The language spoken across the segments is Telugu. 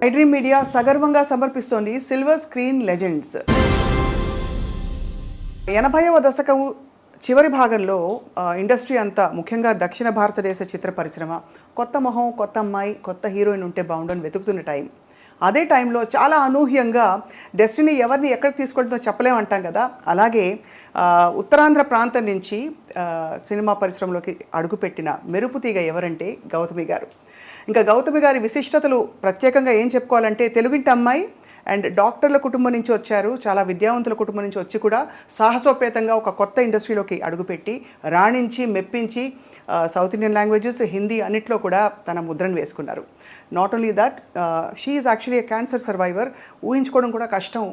ఐడ్రీమ్ మీడియా సగర్వంగా సమర్పిస్తోంది సిల్వర్ స్క్రీన్ లెజెండ్స్. 80వ దశకం చివరి భాగంలో ఇండస్ట్రీ అంతా, ముఖ్యంగా దక్షిణ భారతదేశ చిత్ర పరిశ్రమ కొత్త మొహం, కొత్త అమ్మాయి, కొత్త హీరోయిన్ ఉంటే బాగుండని వెతుకుతున్న టైం. అదే టైంలో చాలా అనూహ్యంగా డెస్టినీ ఎవరిని ఎక్కడికి తీసుకెళ్తుందో చెప్పలేమంటాం కదా, అలాగే ఉత్తరాంధ్ర ప్రాంతం నుంచి సినిమా పరిశ్రమలోకి అడుగుపెట్టిన మెరుపుతీగ ఎవరంటే గౌతమి గారు. ఇంకా గౌతమి గారి విశిష్టతలు ప్రత్యేకంగా ఏం చెప్పుకోవాలంటే, తెలుగింటి అమ్మాయి అండ్ డాక్టర్ల కుటుంబం నుంచి వచ్చారు, చాలా విద్యావంతుల కుటుంబం నుంచి వచ్చి కూడా సాహసోపేతంగా ఒక కొత్త ఇండస్ట్రీలోకి అడుగుపెట్టి రాణించి మెప్పించి సౌత్ ఇండియన్ లాంగ్వేజెస్, హిందీ అన్నిట్లో కూడా తన ముద్రను వేసుకున్నారు. Not only that, she is actually a cancer survivor. ఊహించుకోవడం కూడా కష్టం,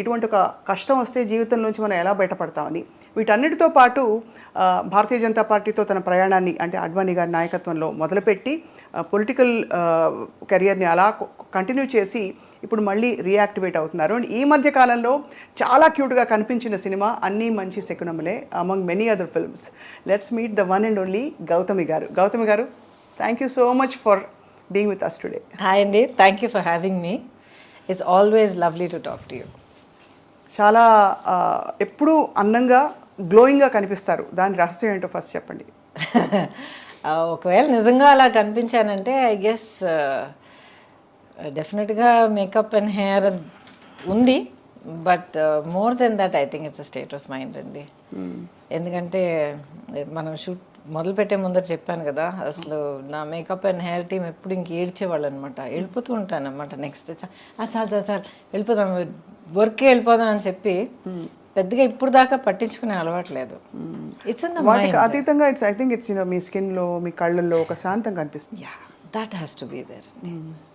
ఇటువంటి ఒక కష్టం వస్తే జీవితం నుంచి మనం ఎలా బయటపడతామని. వీటన్నిటితో పాటు భారతీయ జనతా పార్టీతో తన ప్రయాణాన్ని, అంటే అడ్వాణీ గారి నాయకత్వంలో మొదలుపెట్టి పొలిటికల్ కెరియర్ని అలా కంటిన్యూ చేసి ఇప్పుడు మళ్ళీ రీయాక్టివేట్ అవుతున్నారు. అండ్ ఈ మధ్య కాలంలో చాలా క్యూట్గా కనిపించిన cinema Anni Manchi Sakunamule, among many other films. Let's meet the one and only Gautami garu. Gautami garu, thank you so much for being with us today. Hi అండి, thank you for having me. It's always lovely to talk to you. చాలా ఎప్పుడూ అందంగా, గ్లోయింగ్గా కనిపిస్తారు. దాని రహస్యం ఏంటో ఫస్ట్ చెప్పండి. ఒకవేళ నిజంగా అలా కనిపించానంటే ఐ గెస్ డెఫినెట్గా మేకప్ అండ్ హెయిర్ ఉంది, but more than that I think it's a state of mind అండి. ఎందుకంటే మనం షూట్ మొదలుపెట్టే ముందర చెప్పాను కదా, అసలు నా మేకప్ అండ్ హెయిర్ టీమ్ ఎప్పుడు ఇంక ఏడ్చేవాళ్ళు అనమాట. వెళ్ళిపోతూ ఉంటాను అనమాట. నెక్స్ట్ చాలు వెళ్ళిపోదాం, వర్క్కి వెళ్ళిపోదాం అని చెప్పి పెద్దగా ఇప్పుడు దాకా పట్టించుకునే అలవాట్లేదు. వాటికి అతీతంగా ఇట్స్, ఐ థింక్ ఇట్స్ మీ స్కిన్లో, మీ కళ్ళల్లో ఒక శాంతం కనిపిస్తుంది. Yeah, that has to be there.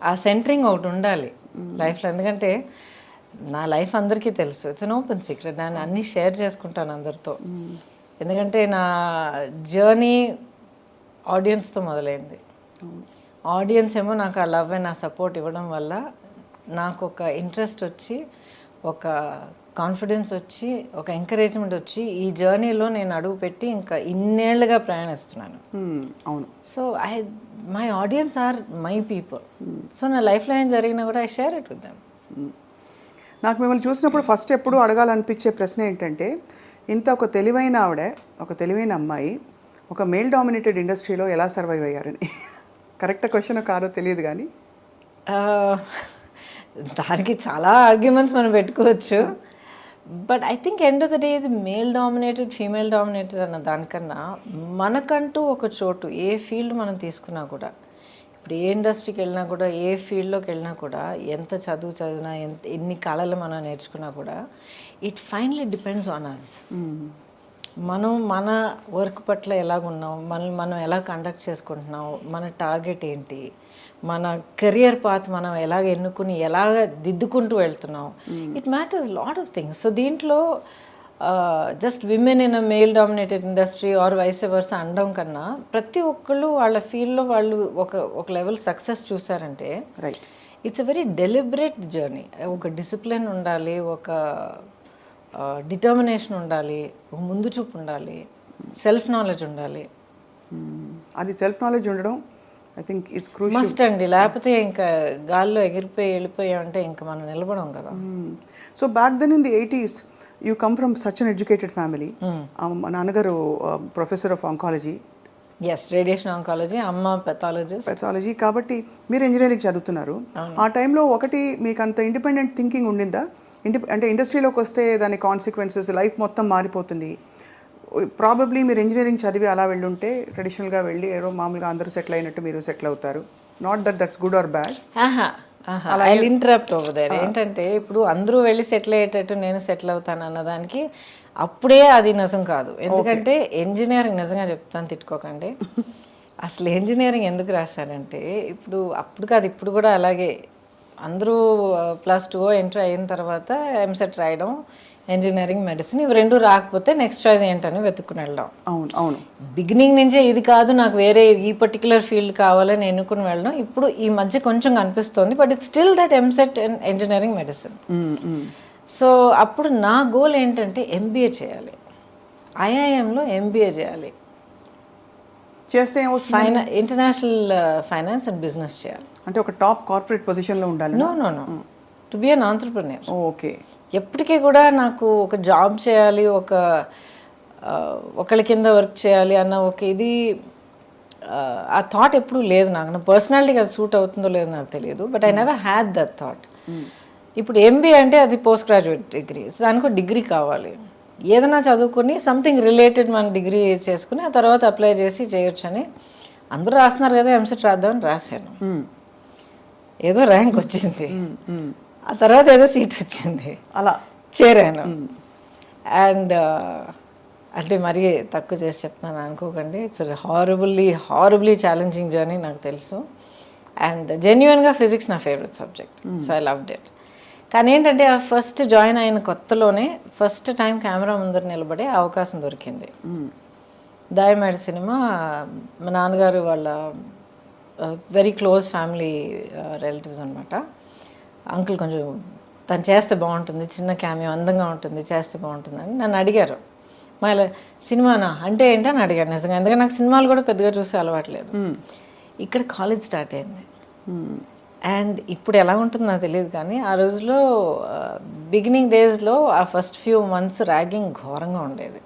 ఆ సెంటరింగ్ ఒకటి ఉండాలి లైఫ్లో. ఎందుకంటే నా లైఫ్ అందరికీ తెలుసు, ఇట్స్ అన్ ఓపెన్ సీక్రెట్. నేను అన్నీ షేర్ చేసుకుంటాను అందరితో. ఎందుకంటే నా జర్నీ ఆడియన్స్తో మొదలైంది. ఆడియన్స్ ఏమో నాకు ఆ లవ్ అండ్ ఆ సపోర్ట్ ఇవ్వడం వల్ల నాకు ఒక ఇంట్రెస్ట్ వచ్చి, ఒక కాన్ఫిడెన్స్ వచ్చి, ఒక ఎంకరేజ్మెంట్ వచ్చి ఈ జర్నీలో నేను అడుగు పెట్టి ఇంకా ఇన్నేళ్లుగా ప్రయాణిస్తున్నాను. అవును. So my audience are my people. So నా లైఫ్లో ఏం జరిగినా కూడా I share it with them. నాకు మిమ్మల్ని చూసినప్పుడు ఫస్ట్ ఎప్పుడు అడగాలనిపించే ప్రశ్న ఏంటంటే, ఇంత ఒక తెలివైన ఆవిడ, ఒక తెలివైన అమ్మాయి ఒక మేల్ డామినేటెడ్ ఇండస్ట్రీలో ఎలా సర్వైవ్ అయ్యారని. కరెక్ట్ క్వశ్చన్ కాదో తెలియదు కానీ దానికి చాలా ఆర్గ్యుమెంట్స్ మనం పెట్టుకోవచ్చు. But I think end of the day ఇది మేల్ డామినేటెడ్, ఫీమేల్ డామినేటెడ్ అన్న దానికన్నా మనకంటూ ఒక చోటు, ఏ ఫీల్డ్ మనం తీసుకున్నా కూడా, ఇప్పుడు ఏ ఇండస్ట్రీకి వెళ్ళినా కూడా, ఏ ఫీల్డ్లోకి వెళ్ళినా కూడా, ఎంత చదువు చదివినా, ఎన్ని కళలు మనం నేర్చుకున్నా కూడా, it finally depends on us. మనం మన వర్క్ పట్ల ఎలాగున్నాం, మనం ఎలా కండక్ట్ చేసుకుంటున్నాం, మన టార్గెట్ ఏంటి, మన కెరియర్ పాత్ మనం ఎలాగ ఎన్నుకుని ఎలాగ దిద్దుకుంటూ వెళ్తున్నాం, it matters lot of things. So దీంట్లో just women in a male dominated industry or vice versa అనడం కన్నా, ప్రతి ఒక్కళ్ళు వాళ్ళ ఫీల్డ్లో వాళ్ళు ఒక లెవెల్ సక్సెస్ చూసారంటే right, it's a very deliberate journey. ఒక డిసిప్లిన్ ఉండాలి, ఒక డిటర్మినేషన్ ఉండాలి, ఒక ముందు చూపు ఉండాలి, సెల్ఫ్ నాలెడ్జ్ ఉండాలి. అది సెల్ఫ్ నాలెడ్జ్ ఉండడం I think it's crucial must అండి. లేకపోతే ఇంకా గాల్లో ఎగిరిపోయి వెళ్ళిపోయామంటే ఇంకా మనం నిలబడం కదా. So back then in the 80s you come from such an educated family. మా నాన్నగారు professor of oncology. Yes, radiation oncology, అమ్మ పెథాలజీ. కాబట్టి మీరు ఇంజనీరింగ్ చదువుతున్నారు. ఆ టైంలో ఒకటి మీకు అంత ఇండిపెండెంట్ థింకింగ్ ఉండిందా? అంటే ఇండస్ట్రీలోకి వస్తే దాని కాన్సిక్వెన్సెస్, లైఫ్ మొత్తం మారిపోతుంది. ప్రాబబ్లీ మీరు ఇంజనీరింగ్ చదివి అలా వెళ్ళుంటే, ట్రెడిషనల్గా వెళ్ళి ఏదో మామూలుగా అందరూ సెటిల్ అయినట్టు మీరు సెటిల్ అవుతారు. Not that's good or bad. I interrupt over there. ఏంటంటే ఇప్పుడు అందరూ వెళ్ళి సెటిల్ అయ్యేటట్టు నేను సెటిల్ అవుతాను అన్నదానికి అప్పుడే అది నిజం కాదు. ఎందుకంటే ఇంజనీరింగ్, నిజంగా చెప్తాను, తిట్టుకోకండి, అసలు ఇంజనీరింగ్ ఎందుకు రాశానంటే, అప్పుడు కాదు, ఇప్పుడు కూడా అలాగే అందరూ +2 ఎంటర్ అయిన తర్వాత ఎంసెట్ రాయడం, ఇంజనీరింగ్, మెడిసిన్, ఇవి రెండు రాకపోతే నెక్స్ట్ చాయిస్ ఏంటని వెతుక్కుని వెళ్ళడం. అవును అవును. బిగినింగ్ నుంచే ఇది కాదు నాకు వేరే ఈ పర్టికులర్ ఫీల్డ్ కావాలని ఎన్నుకుని వెళ్ళడం ఇప్పుడు ఈ మధ్య కొంచెం కనిపిస్తుంది. But it's still that EAMCET and engineering, medicine. So అప్పుడు నా గోల్ ఏంటంటే ఎంబీఏ చేయాలి, ఐఐఎంలో ఎంబీఏ చేయాలి. చేస్తే ఏమొస్తుంది? ఇంటర్నేషనల్ ఫైనాన్స్ అండ్ బిజినెస్ చేయాలి. అంటే ఒక టాప్ కార్పొరేట్ పొజిషన్లో ఉండాలి. No to be an entrepreneur. Okay. ఎప్పటికీ కూడా నాకు ఒక జాబ్ చేయాలి, ఒకళ్ళ కింద వర్క్ చేయాలి అన్న ఒక ఇది ఆ థాట్ ఎప్పుడూ లేదు నాకు. నా పర్సనాలిటీకి అది సూట్ అవుతుందో లేదో నాకు తెలియదు, but I never had that thought. ఇప్పుడు ఎంబీఏ అంటే అది పోస్ట్ గ్రాడ్యుయేట్ డిగ్రీ, దానికి డిగ్రీ కావాలి. ఏదైనా చదువుకుని సంథింగ్ రిలేటెడ్ మన డిగ్రీ చేసుకుని ఆ తర్వాత అప్లై చేసి చేయొచ్చని అందరూ రాస్తున్నారు కదా, ఎంసెట్ రాద్దామని రాశాను. ఏదో ర్యాంక్ వచ్చింది, ఆ తర్వాత ఏదో సీట్ వచ్చింది, అలా చేరాను. అండ్ అంటే మరీ తక్కువ చేసి చెప్తున్నాను అనుకోకండి, ఇట్స్ హారబుల్లీ ఛాలెంజింగ్ జర్నీ నాకు తెలుసు. అండ్ జెన్యున్గా ఫిజిక్స్ నా favourite subject, so I loved it. కానీ ఏంటంటే ఆ ఫస్ట్ జాయిన్ అయిన కొత్తలోనే ఫస్ట్ టైం కెమెరా ముందర నిలబడే అవకాశం దొరికింది. దాయమేడ సినిమా మా నాన్నగారు వాళ్ళ వెరీ క్లోజ్ ఫ్యామిలీ రిలేటివ్స్ అనమాట. అంకుల్ కొంచెం తను చేస్తే బాగుంటుంది, చిన్న క్యామియో అందంగా ఉంటుంది, చేస్తే బాగుంటుంది అని నన్ను అడిగారు. మళ్ళీ సినిమానా అంటే ఏంటని అడిగారు నిజంగా, ఎందుకంటే నాకు సినిమాలు కూడా పెద్దగా చూసే అలవాట్లేదు. ఇక్కడ కాలేజ్ స్టార్ట్ అయింది. అండ్ ఇప్పుడు ఎలా ఉంటుందో నాకు తెలియదు, కానీ ఆ రోజులో బిగినింగ్ డేస్లో ఆ ఫస్ట్ ఫ్యూ మంత్స్ ర్యాగింగ్ ఘోరంగా ఉండేది.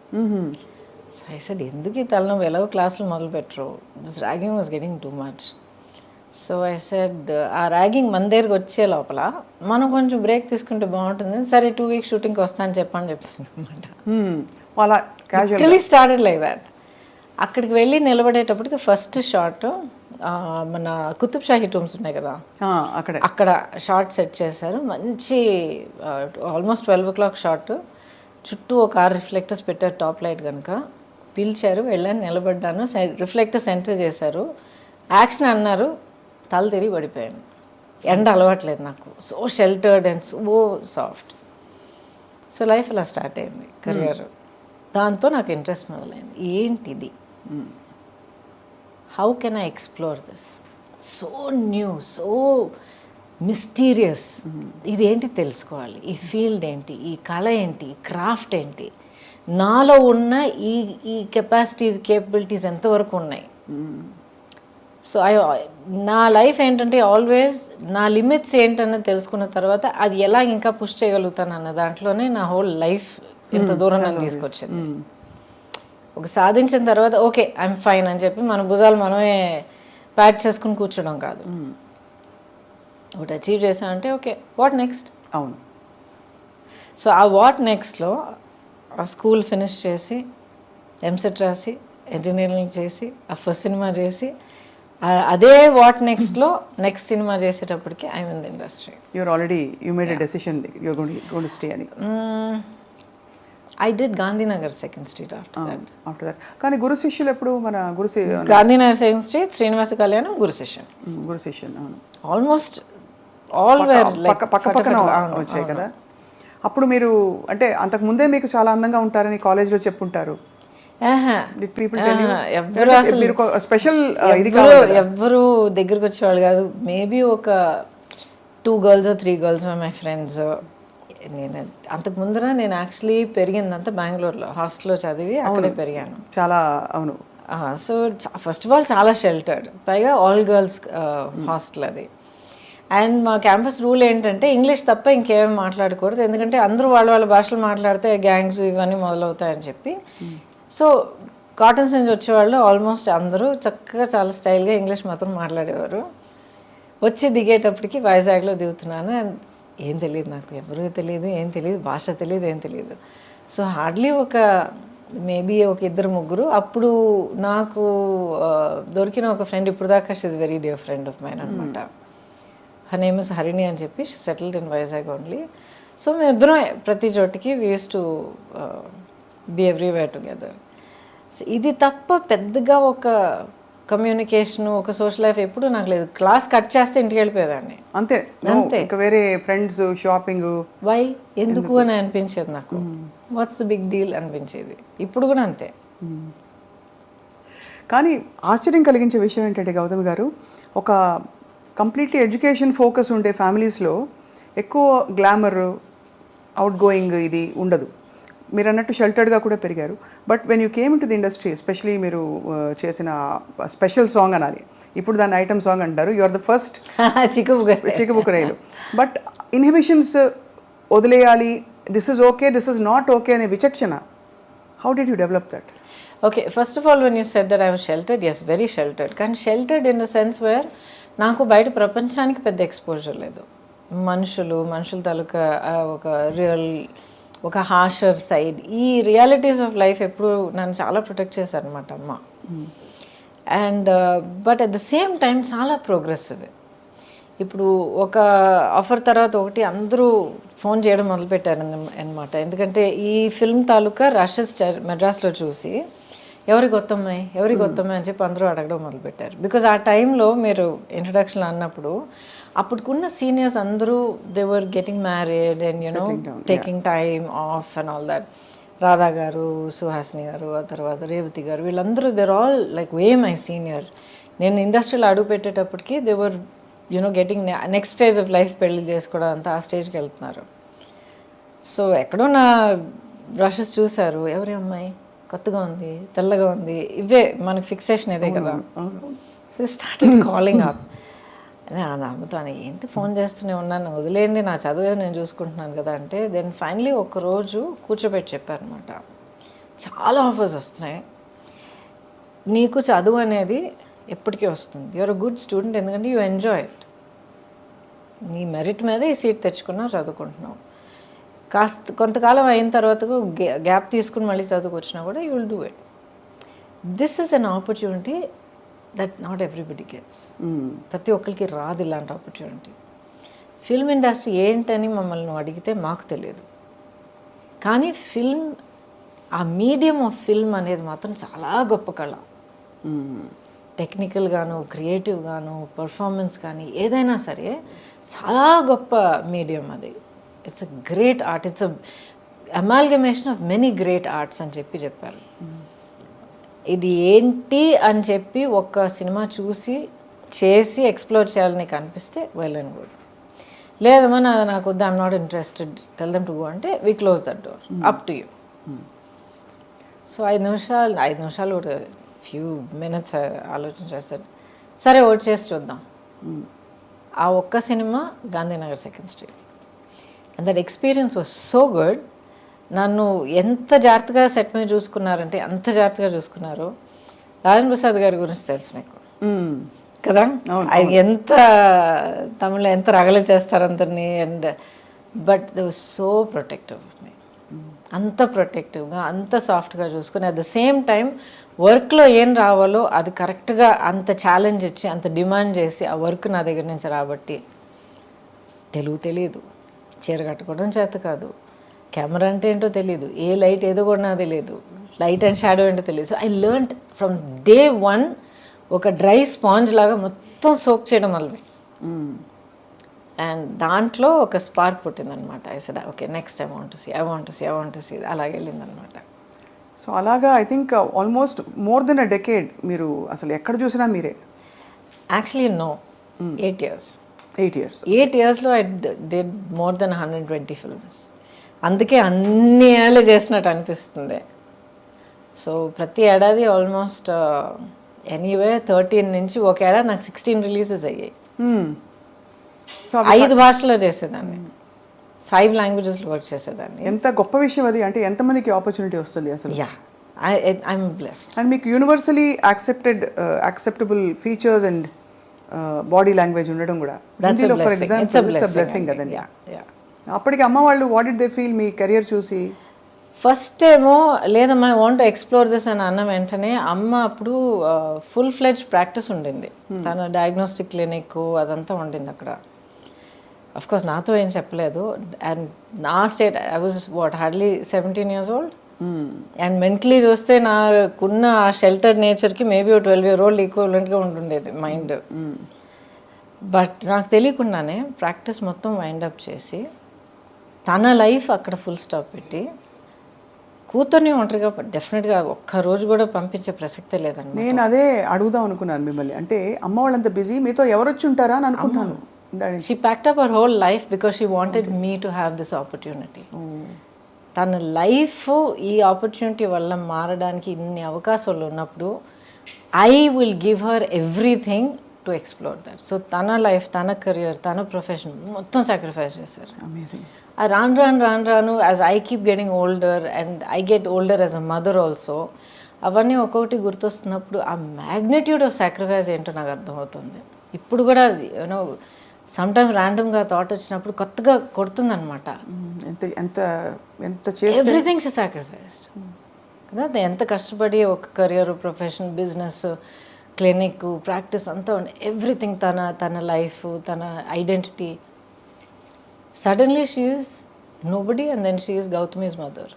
సో ఐ సెడ్ ఎందుకు ఈ తలనొప్పి, ఎలాగో క్లాసులు మొదలు పెట్టరు, this ragging was getting too much. So I said ఆ ర్యాగింగ్ మన దగ్గరికి వచ్చే లోపల మనం కొంచెం బ్రేక్ తీసుకుంటే బాగుంటుంది. సరే 2 weeks షూటింగ్కి వస్తాను చెప్పాను అనమాట. Started like that. అక్కడికి వెళ్ళి నిలబడేటప్పటికి ఫస్ట్ షాట్ మన కుతుబ్ షాహీ టూమ్స్ ఉన్నాయి కదా, అక్కడ షార్ట్ సెట్ చేశారు. మంచి ఆల్మోస్ట్ 12 o'clock షాట్, చుట్టూ ఒక 6 రిఫ్లెక్టర్స్ పెట్టారు టాప్ లైట్ కనుక. పిలిచారు, వెళ్ళాను, నిలబడ్డాను, రిఫ్లెక్టర్స్ ఎంటర్ చేశారు, యాక్షన్ అన్నారు, తల తిరిగి పడిపోయాను. ఎండ అలవాట్లేదు నాకు, so sheltered and so soft. So life అలా స్టార్ట్ అయింది, కెరియర్. దాంతో నాకు ఇంట్రెస్ట్ మొదలైంది, ఏంటిది, how can I explore this, so new, so mysterious, ఇదేంటి తెలుసుకోవాలి, ఈ ఫీల్డ్ ఏంటి, ఈ కళ ఏంటి, క్రాఫ్ట్ ఏంటి, నాలో ఉన్న ఈ కెపాసిటీస్ కేపబిలిటీస్ ఎంతవరకు ఉన్నాయి. సో నా లైఫ్ ఏంటంటే ఆల్వేస్ నా లిమిట్స్ ఏంటన్నది తెలుసుకున్న తర్వాత అది ఎలా ఇంకా పుష్ చేయగలుగుతాను అన్న దాంట్లోనే నా హోల్ లైఫ్ ఇంత దూరం నన్ను తీసుకొచ్చింది. ఒక సాధించిన తర్వాత ఓకే ఐఎమ్ ఫైన్ అని చెప్పి మన భుజాలు మనమే ప్యాక్ చేసుకుని కూర్చోడం కాదు. ఒకటి అచీవ్ చేసామంటే ఓకే వాట్ నెక్స్ట్. అవును. సో ఆ వాట్ నెక్స్ట్లో ఆ స్కూల్ ఫినిష్ చేసి ఎంసెట్ రాసి ఇంజనీరింగ్ చేసి ఆ ఫస్ట్ సినిమా చేసి అదే వాట్ నెక్స్ట్లో నెక్స్ట్ సినిమా చేసేటప్పటికి I mean the industry. You made a decision you're going to stay అని. I did Gandhinagar second street after that. కానీ గురు శిష్యులు ఎప్పుడు మన గాంధీనగర్ సెకండ్ స్ట్రీట్, శ్రీనివాస కళ్యాణం, గురు శిష్యన్ ఆల్మోస్ట్ ఆల్ పక్క పక్కన వచ్చాయి కదా. అప్పుడు మీరు అంటే అంతకు ముందే మీకు చాలా అందంగా ఉంటారని కాలేజ్లో చెప్పుంటారు. ఎవ్వరు దగ్గరకు వచ్చేవాళ్ళు కాదు. మేబీ ఒక 2 girls or 3 girls my friends. నేను అంతకు ముందర నేను యాక్చువల్లీ పెరిగిందంతా బెంగళూరులో హాస్టల్లో చదివి అక్కడే పెరిగాను. చాలా అవును. సో ఫస్ట్ ఆఫ్ ఆల్ చాలా షెల్టర్డ్, పైగా ఆల్ గర్ల్స్ హాస్టల్ అది. అండ్ మా క్యాంపస్ రూల్ ఏంటంటే ఇంగ్లీష్ తప్ప ఇంకేమీ మాట్లాడకూడదు, ఎందుకంటే అందరూ వాళ్ళ భాషలు మాట్లాడితే గ్యాంగ్స్ ఇవన్నీ మొదలవుతాయని చెప్పి. సో కాటన్స్ నుంచి వచ్చేవాళ్ళు ఆల్మోస్ట్ అందరూ చక్కగా చాలా స్టైల్గా ఇంగ్లీష్ మాత్రం మాట్లాడేవారు. వచ్చి దిగేటప్పటికి వైజాగ్లో దిగుతున్నాను, అండ్ ఏం తెలియదు నాకు, ఎవరూ తెలియదు, ఏం తెలియదు, భాష తెలియదు, ఏం తెలియదు. సో హార్డ్లీ ఒక మేబీ ఒక 2-3. అప్పుడు నాకు దొరికిన ఒక ఫ్రెండ్, ఇప్పుడు దాకా she is very dear friend of mine అనమాట. హర్ నేమ్ ఇస్ హరిణి అని చెప్పి, she settled in Vizag only. So మేమిద్దరం ప్రతి చోటికి we use to be everywhere together. So ఇది తప్ప పెద్దగా ఒక కమ్యూనికేషన్, ఒక సోషల్ లైఫ్ ఎప్పుడు నాకు లేదు. క్లాస్ కట్ చేస్తే ఇంటికి వెళ్ళిపోయేదాన్ని, అంతే. వేరే ఫ్రెండ్స్, షాపింగ్, వై ఎందుకు అని అనిపించేది నాకు. వాట్స్ ద బిగ్ డీల్ అనిపించేది. ఇప్పుడు కూడా అంతే. కానీ ఆశ్చర్యం కలిగించే విషయం ఏంటంటే గౌతమి గారు, ఒక కంప్లీట్లీ ఎడ్యుకేషన్ ఫోకస్ ఉండే ఫ్యామిలీస్లో ఎక్కువ గ్లామర్, అవుట్ గోయింగ్ ఇది ఉండదు. మీరు అన్నట్టు షెల్టర్డ్గా కూడా పెరిగారు. But when you came in to the industry, especially మీరు చేసిన స్పెషల్ సాంగ్ అనాలి, ఇప్పుడు దాన్ని ఐటమ్ సాంగ్ అంటారు, యు ఆర్ ద ఫస్ట్ చిక్కుబుక్కరైలు. బట్ ఇన్హిబిషన్స్ వదిలేయాలి, this is okay, this is not okay అనే విచక్షణ, how did you develop that? Okay, first of all, when you said that I was sheltered, yes, very sheltered. కానీ sheltered in the sense where నాకు బయట ప్రపంచానికి పెద్ద ఎక్స్పోజర్ లేదు. మనుషుల తాలూకా ఒక రియల్, ఒక హార్షర్ సైడ్, ఈ రియాలిటీస్ ఆఫ్ లైఫ్ ఎప్పుడు నన్ను చాలా ప్రొటెక్ట్ చేశారు అనమాట అమ్మ. And but at the same time చాలా ప్రోగ్రెసివ్. ఇప్పుడు ఒక ఆఫర్ తర్వాత ఒకటి అందరూ ఫోన్ చేయడం మొదలుపెట్టారు అనమాట. ఎందుకంటే ఈ ఫిల్మ్ తాలూకా రషెస్ మెడ్రాస్లో చూసి ఎవరికి వస్తాయి అని చెప్పి అందరూ అడగడం మొదలుపెట్టారు. బికాజ్ ఆ టైంలో మీరు ఇంట్రడక్షన్లో అన్నప్పుడు అప్పటికున్న సీనియర్స్ అందరూ they were getting married and you know taking time off and all that. Radha garu, Suhasini garu, ఆ తర్వాత రేవతి గారు, వీళ్ళందరూ they're all like way my senior. నేను ఇండస్ట్రీలో అడుగు పెట్టేటప్పటికి they were you know getting next phase of life పెళ్లి చేసుకోవడం అంతా ఆ స్టేజ్కి వెళ్తున్నారు. సో ఎక్కడో నా బ్రషెస్ చూశారు, ఎవరి అమ్మాయి కొత్తగా ఉంది, తెల్లగా ఉంది, ఇవే మనకి ఫిక్సేషన్ ఇదే కదా. Starting calling up. నమ్ముతాను, ఏంటి ఫోన్ చేస్తూనే ఉన్నాను, వదిలేయండి నా చదువు నేను చూసుకుంటున్నాను కదా అంటే, దెన్ ఫైనలీ ఒకరోజు కూర్చోబెట్టి చెప్పారనమాట, చాలా ఆఫర్స్ వస్తున్నాయి, నీకు చదువు అనేది ఎప్పటికీ వస్తుంది, యూఆర్ అ గుడ్ స్టూడెంట్, ఎందుకంటే యూ ఎంజాయ్ ఇట్, నీ మెరిట్ మీద ఈ సీట్ తెచ్చుకున్నావు, చదువుకుంటున్నావు, కొంతకాలం అయిన తర్వాత గ్యాప్ తీసుకుని మళ్ళీ చదువుకొచ్చినా కూడా you will do it. This is an opportunity that not everybody gets. ప్రతి ఒక్కరికి రాదు ఇలాంటి ఆపర్చునిటీ. ఫిల్మ్ ఇండస్ట్రీ ఏంటని మమ్మల్ని అడిగితే మాకు తెలియదు, కానీ ఫిల్మ్, ఆ మీడియం ఆఫ్ ఫిల్మ్ అనేది మాత్రం చాలా గొప్ప కళ. టెక్నికల్గాను, క్రియేటివ్గాను, పర్ఫార్మెన్స్ కానీ ఏదైనా సరే చాలా గొప్ప మీడియం అది. It's a great art, it's a amalgamation of many great arts అని చెప్పారు. ఇది ఏంటి అని చెప్పి ఒక సినిమా చూసి చేసి ఎక్స్ప్లోర్ చేయాలని కనిపిస్తే వెల్ అండ్ గుడ్. లేదమ్మా నాకు వద్దు, I'm not interested, tell them to go అంటే we close that door, up to you. So 5 నిమిషాలు కూడా ఫ్యూ మినిట్స్ ఆలోచించేస్తాడు, సరే ఓట్ చేసి చూద్దాం. ఆ ఒక్క cinema Gandhinagar 2nd Street. And that experience was so good. నన్ను ఎంత జాగ్రత్తగా సెట్ మీద చూసుకున్నారంటే అంత జాగ్రత్తగా చూసుకున్నారు. రాజేంద్ర ప్రసాద్ గారి గురించి తెలుసు మీకు కదా, ఆయన ఎంత తమిళలో ఎంత రగలు చేస్తారు అందరినీ. And but they was so protective of me, అంత ప్రొటెక్టివ్గా, అంత సాఫ్ట్గా చూసుకుని, అట్ ద సేమ్ టైం వర్క్లో ఏం రావాలో అది కరెక్ట్గా అంత ఛాలెంజ్ ఇచ్చి, అంత డిమాండ్ చేసి ఆ వర్క్ నా దగ్గర నుంచి రాబట్టి. తెలుగు తెలియదు, చీర కట్టుకోవడం చేత కాదు, కెమెరా అంటే ఏంటో తెలియదు, ఏ లైట్ ఏదో కూడా నాకు తెలియదు, లైట్ అండ్ షాడో ఏంటో తెలియదు. So I learned from day 1 ఒక డ్రై స్పాంజ్ లాగా మొత్తం సోక్ చేయడం వల్ల. అండ్ దాంట్లో ఒక స్పార్క్ పుట్టిందనమాట. I said okay, next I want to see అలాగే వెళ్ళిందనమాట. సో అలాగా I think almost more than a decade మీరు అసలు ఎక్కడ చూసినా మీరే. Actually no, 8 years. 8 yearsలో I did more than 120 films. అందుకే అన్ని ఏళ్ళు చేసినట్టు అనిపిస్తుంది. సో ప్రతి ఏడాది ఆల్మోస్ట్ ఎనీవే 13 నుంచి ఒక ఏడాది నాకు 16 రిలీజెస్ అయ్యాయి. సో 5 భాషల్లో చేసేదాన్ని, 5 languagesలో వర్క్ చేసేదాన్ని. ఎంత గొప్ప విషయం అది. అంటే ఎంతమందికి ఆపర్చునిటీ వస్తుంది అసలు. Yeah, I'm blessed. అండ్ మీకు universally acceptable features and body language ఉండడం కూడా హిందీలో for example it's a blessing కదండి. అప్పటికి అమ్మ వాళ్ళు what did they feel me career చూసి? ఫస్ట్ ఏమో లేదమ్మా I want to explore this అని అన్న వెంటనే అమ్మ అప్పుడు ఫుల్ ఫ్లెడ్జ్ ప్రాక్టీస్ ఉండింది, తన డయాగ్నోస్టిక్ క్లినిక్ అదంతా ఉండింది అక్కడ. అఫ్ కోర్స్ నాతో ఏం చెప్పలేదు. అండ్ నా state I was hardly 17 years old. And mentally చూస్తే నాకున్న ఆ షెల్టర్ నేచర్కి మేబీ 12 year old ఈక్వలెంట్గా ఉంటుండేది మైండ్. బట్ నాకు తెలియకుండానే ప్రాక్టీస్ మొత్తం వైండప్ చేసి తన లైఫ్ అక్కడ ఫుల్ స్టాప్ పెట్టి కూతుర్ని ఒంటరిగా డెఫినెట్గా ఒక్కరోజు కూడా పంపించే ప్రసక్తే లేదండి. నేను అదే అడుగుదాం అనుకున్నాను మిమ్మల్ని. అంటే అమ్మ వాళ్ళంత బిజీ, మీతో ఎవరు వచ్చి ఉంటారా అని అనుకుంటాను. She packed up her whole life because she wanted me to have this opportunity. తన లైఫ్ ఈ ఆపర్చునిటీ వల్ల మారడానికి ఇన్ని అవకాశాలు ఉన్నప్పుడు I will give her everything to explore that. So తన లైఫ్, తన కెరియర్, తన ప్రొఫెషన్ మొత్తం సాక్రిఫైస్ చేశారు. అమేజింగ్. రాను as I keep getting older and I get older as a mother also, అవన్నీ ఒక్కొక్కటి గుర్తొస్తున్నప్పుడు ఆ మ్యాగ్నిట్యూడ్ ఆఫ్ సాక్రిఫైస్ ఏంటో నాకు అర్థమవుతుంది. ఇప్పుడు కూడా యూనో సమ్టైమ్ ర్యాండమ్గా థాట్ వచ్చినప్పుడు కొత్తగా కొడుతుంది అనమాట. ఎంత ఎంత ఎంత చేస్తే ఎవ్రీథింగ్ షీ సాక్రిఫైస్డ్ కదా. ఎంత కష్టపడి ఒక career, profession, business, clinic, practice అంతా ఎవ్రీథింగ్, తన లైఫ్, తన identity. Suddenly she is nobody and then she is Gautami's mother.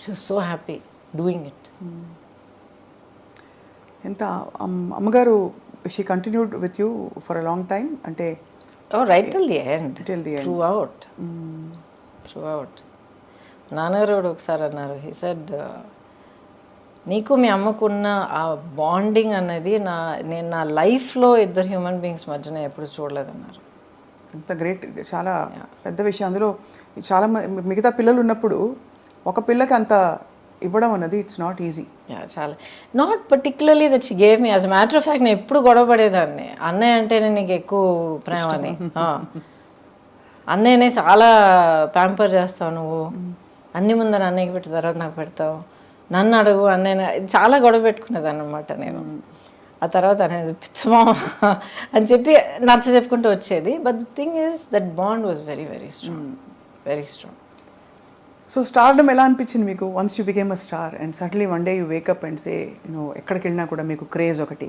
She was so happy doing it. ఎంత అమ్మగారు she continued with you for a long time, అంటే right till the end, throughout. నాన్నగారు కూడా ఒకసారి అన్నారు, హీ సెడ్ నీకు మీ అమ్మకున్న ఆ బాండింగ్ అనేది నేను నా లైఫ్లో ఇద్దరు హ్యూమన్ బీయింగ్స్ మధ్యన ఎప్పుడు చూడలేదన్నారు. అంత గ్రేట్, చాలా పెద్ద విషయం. అందులో చాలా మిగతా పిల్లలు ఉన్నప్పుడు ఒక పిల్లకి అంత ఇవ్వడం అన్నది ఇట్స్ నాట్ ఈజీ. చాలా not particularly that she gave me. As matter of fact నేను ఎప్పుడు గొడవపడేదాన్ని, అన్నయ్య అంటేనే నీకు ఎక్కువ ప్రేమ అని. అన్నయ్యనే చాలా ప్యాంపర్ చేస్తావు నువ్వు, అన్ని ముందర అన్నయ్యకి పెట్టిన తర్వాత నాకు పెడతావు, నన్ను అడుగు అన్నయ్య, చాలా గొడవ పెట్టుకునేదాన్ని అనమాట నేను. ఆ తర్వాత అనేది పిచ్చమా అని చెప్పి నచ్చ చెప్పుకుంటూ వచ్చేది. But the thing is that bond was very very strong, very strong. So stardom ఎలా అనిపించింది మీకు once you became a star and suddenly one day you wake up and say ఎక్కడికి వెళ్ళినా కూడా మీకు క్రేజ్ ఒకటి,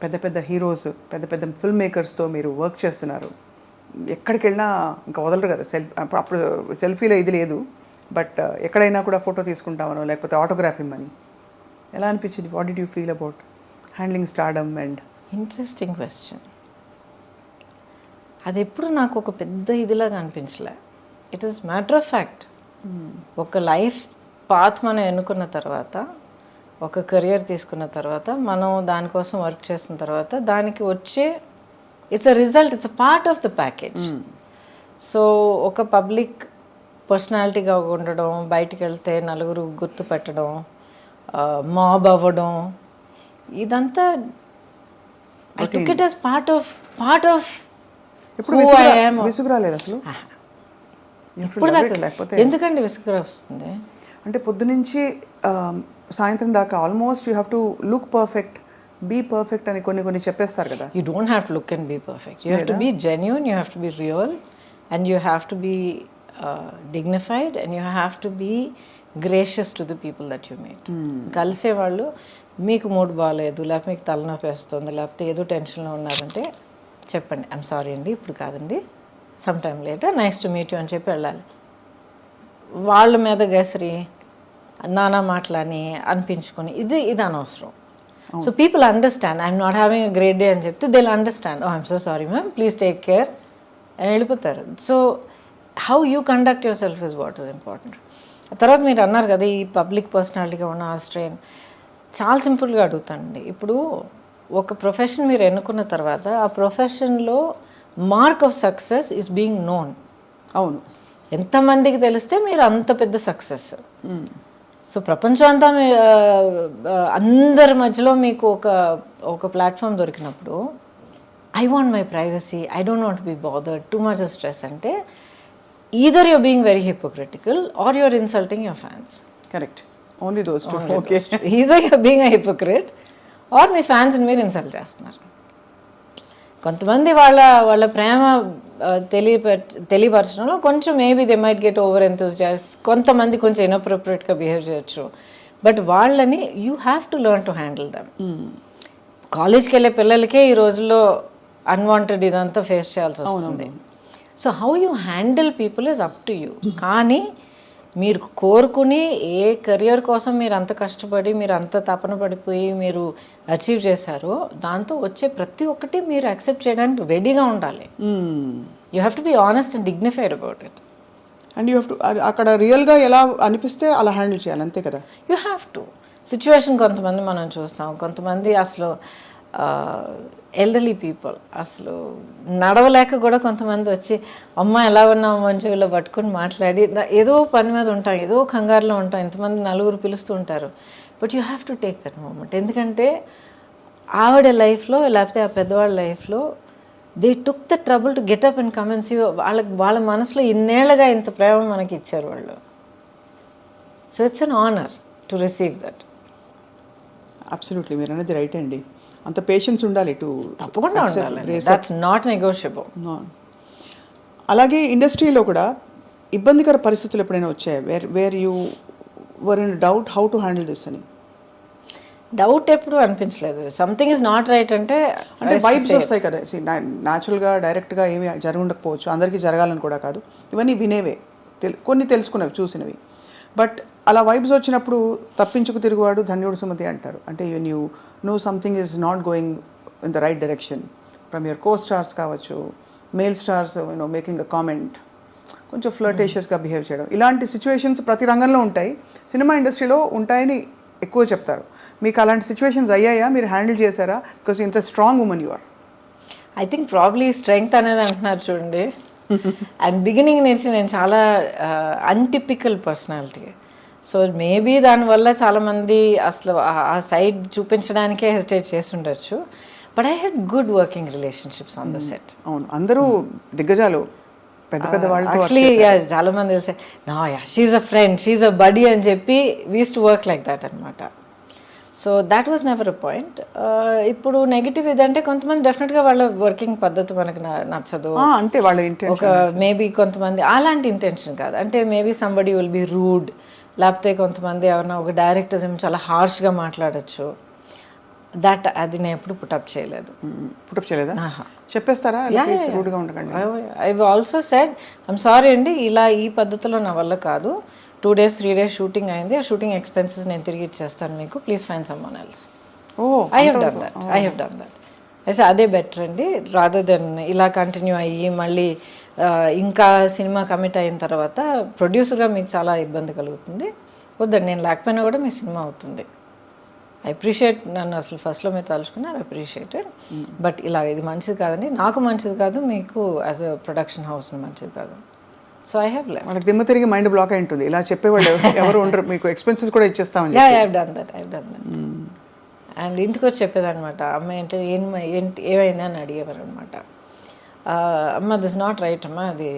పెద్ద పెద్ద హీరోస్, పెద్ద పెద్ద ఫిల్మ్ మేకర్స్తో మీరు వర్క్ చేస్తున్నారు, ఎక్కడికి వెళ్ళినా ఇంకా వదలరు కదా. అప్పుడు సెల్ఫీలో ఇది లేదు, బట్ ఎక్కడైనా కూడా ఫోటో తీసుకుంటామనో లేకపోతే ఆటోగ్రాఫ్ ఇమ్మని. ఎలా అనిపించింది? What did you feel about handling stardom? And interesting question. అది ఎప్పుడు నాకు ఒక పెద్ద ఇదిలాగా అనిపించలే. It is matter of fact. ఒక లైఫ్ పాత్ మనం ఎన్నుకున్న తర్వాత, ఒక కెరియర్ తీసుకున్న తర్వాత, మనం దానికోసం వర్క్ చేసిన తర్వాత దానికి వచ్చే it's a result, it's a part of the package. So ఒక పబ్లిక్ పర్సనాలిటీగా ఉండడం, బయటికి వెళ్తే నలుగురు గుర్తుపెట్టడం, మాబ్ అవ్వడం, ఇదంతా I took it as part of ఎప్పుడు విసుగురాలేదు అసలు? ఇప్పుడు ఎందుకండి విసుగు వస్తుంది? అంటే పొద్దునుంచి సాయంత్రం దాకా almost you have to look perfect, be perfect అని కొన్ని చెప్పేస్తారు కదా. You don't have to look and be perfect. You have to be genuine, you have to be real, and you have to be dignified, and you have to be gracious to the people that you meet. కలిసే వాళ్ళు మీకు మూడ్ బాగాలేదు, లేకపోతే మీకు తలనొప్పి వేస్తుంది, లేకపోతే ఏదో టెన్షన్లో ఉన్నారంటే చెప్పండి, ఐఎమ్ సారీ అండి ఇప్పుడు కాదండి, some time later, nice to meet you అని చెప్పి వెళ్ళాలి. వాళ్ళ మీద గసరి నానా మాటలని అనిపించుకొని ఇది అనవసరం. So people understand, I'm not having a great day అని చెప్తే they will understand, oh I'm so sorry ma'am, please take care అని వెళ్ళిపోతారు. So how you conduct yourself is what is important. తర్వాత మీరు అన్నారు కదా ఈ పబ్లిక్ పర్సనాలిటీగా ఉన్న ఆ స్ట్రెయిన్. చాలా సింపుల్గా అడుగుతానండి. ఇప్పుడు ఒక ప్రొఫెషన్ మీరు ఎన్నుకున్న తర్వాత ఆ ప్రొఫెషన్లో mark of success is being known. అవును, ఎంతమందికి తెలిస్తే మీరు అంత పెద్ద సక్సెస్. సో ప్రపంచం అంతా అందరి మధ్యలో మీకు ఒక ప్లాట్ఫామ్ దొరికినప్పుడు I want my privacy, I don't want be bothered, too much of stress అంటే either you're being very hypocritical or you're insulting your fans. Correct. Only those two. Okay. Either you're being a hypocrite or me fans మీరు ఇన్సల్ట్ చేస్తున్నారు. కొంతమంది వాళ్ళ ప్రేమ తెలియపరచడంలో కొంచెం maybe they might get over enthusiast, కొంతమంది కొంచెం ఇన్అప్రోప్రియేట్గా బిహేవ్ చేయొచ్చు. బట్ వాళ్ళని you have to learn to handle dum. కాలేజ్కి వెళ్ళే పిల్లలకే ఈ రోజుల్లో అన్వాంటెడ్ ఇదంతా ఫేస్ చేయాల్సి వస్తుంది. So how you handle people is up to you. కానీ మీరు కోరుకుని ఏ కెరియర్ కోసం మీరు అంత కష్టపడి మీరు అంత తపన పడిపోయి మీరు అచీవ్ చేశారో దాంతో వచ్చే ప్రతి ఒక్కటి మీరు యాక్సెప్ట్ చేయడానికి రెడీగా ఉండాలి. You have to be honest and dignified about it. And you have to అక్కడ రియల్గా ఎలా అనిపిస్తే అలా హ్యాండిల్ చేయాలి, అంతే కదా. You have to. సిచ్యువేషన్ కొంతమంది మనం చూస్తాం, కొంతమంది అసలు ఎల్డర్లీ పీపుల్ అసలు నడవలేక కూడా కొంతమంది వచ్చి అమ్మ ఎలా ఉన్నావు మంచి వీళ్ళు పట్టుకొని మాట్లాడి ఏదో పని మీద ఉంటాం, ఏదో కంగారులో ఉంటాం, ఇంతమంది నలుగురు పిలుస్తూ ఉంటారు. But you have to take that moment. ఎందుకంటే ఆవిడ లైఫ్లో లేకపోతే ఆ పెద్దవాళ్ళ లైఫ్లో they took the trouble to get up and come and see. వాళ్ళ మనసులో ఇన్నేళ్ళగా ఇంత ప్రేమ మనకి ఇచ్చారు వాళ్ళు. So it's an honour to receive that. Absolutely, మీరు అనేది రైట్ అండి. అంత పేషెన్స్ ఉండాలి టు తప్పకుండా ఉండాలి. That's not negotiable. అలాగే ఇండస్ట్రీలో కూడా ఇబ్బందికర పరిస్థితులు ఎప్పుడైనా వచ్చాయి where you were in doubt how to handle this అని? డౌట్ ఎప్పుడు అనిపించలేదు. సంథింగ్ ఇస్ నాట్ రైట్ అంటే వైబ్స్ వస్తాయి కదా, న్యాచురల్గా డైరెక్ట్గా ఏమి జరిగి ఉండకపోవచ్చు, అందరికీ జరగాలని కూడా కాదు, ఇవన్నీ వినేవే, కొన్ని తెలుసుకునేవి, చూసినవి. బట్ అలా వైబ్స్ వచ్చినప్పుడు తప్పించుకు తిరుగువాడు ధన్యుడు సుమతి అంటారు. అంటే you know something is not going in the right direction from your co stars కావచ్చు, male stars making a comment, కొంచెం ఫ్లర్టేషియస్గా బిహేవ్ చేయడం, ఇలాంటి సిచ్యువేషన్స్ ప్రతి రంగంలో ఉంటాయి, సినిమా ఇండస్ట్రీలో ఉంటాయని ఎక్కువ చెప్తారు. మీకు అలాంటి సిచ్యువేషన్స్ అయ్యాయా? మీరు హ్యాండిల్ చేశారా? బికాస్ ఇంత strong women you are. I think probably strength అనేది అంటున్నారు చూడండి. అండ్ బిగినింగ్ నుంచి నేను చాలా అన్టిపికల్ పర్సనాలిటీ. సో మేబీ దానివల్ల చాలామంది అసలు ఆ సైడ్ చూపించడానికే హెసిటేట్ చేస్తుండొచ్చు. But I had good working relationships on the set. అవును, అందరూ దిగ్గజాలు, పెద్ద పెద్ద వాళ్ళు. యాక్చువల్లీ చాలా మంది తెలిసే నా she a friend, she a buddy అని చెప్పి we used to work like that అనమాట. So that was never a point. ఇప్పుడు నెగిటివ్ ఇదంటే కొంతమంది డెఫినెట్గా వాళ్ళ వర్కింగ్ పద్ధతి మనకు నచ్చదు అంటే వాళ్ళ ఒక మేబీ కొంతమంది అలాంటి ఇంటెన్షన్ కాదు, అంటే maybe somebody will be rude, లేకపోతే కొంతమంది ఎవరైనా ఒక డైరెక్టర్స్ ఏమో చాలా హార్ష్గా మాట్లాడచ్చు. దట్ అది నేను ఎప్పుడు పుటప్ చేయలేదు. పుటప్ చేయలేదా? చెప్పేస్తారా రూడ్గా ఉండకండి? I also said I'm sorry అండి, ఇలా ఈ పద్ధతిలో నా వల్ల కాదు, 2 days 3 days షూటింగ్ అయింది, ఆ షూటింగ్ ఎక్స్పెన్సెస్ నేను తిరిగి ఇచ్చేస్తాను మీకు, please find someone else. I have done that. అయితే అదే బెటర్ అండి, రాదర్ దెన్ ఇలా కంటిన్యూ అయ్యి మళ్ళీ ఇంకా సినిమా కమిట్ అయిన తర్వాత ప్రొడ్యూసర్గా మీకు చాలా ఇబ్బంది కలుగుతుంది. వద్దండి, నేను లేకపోయినా కూడా మీ సినిమా అవుతుంది. ఐ అప్రిషియేట్, నన్ను అసలు ఫస్ట్లో మీరు తలుచుకున్నారు, అప్రిషియేటెడ్. బట్ ఇలా ఇది మంచిది కాదండి, నాకు మంచిది కాదు, మీకు యాజ్ అ ప్రొడక్షన్ హౌస్ మంచిది కాదు. So I have left. వాళ్ళకి దిమ్మ తిరిగి మైండ్ బ్లాక్ అయి ఉంటుంది, ఇలా చెప్పేవాళ్ళు ఎవరు ఉండరు, మీకు ఎక్స్పెన్సెస్ కూడా ఇచ్చేస్తామని. I have done that. And ఇంటికి వచ్చి చెప్పేదనమాట, అమ్మాయి అంటే ఏమైంది అని అడిగేవారు అనమాట. అమ్మ దిస్ నాట్ రైట్, అమ్మ అది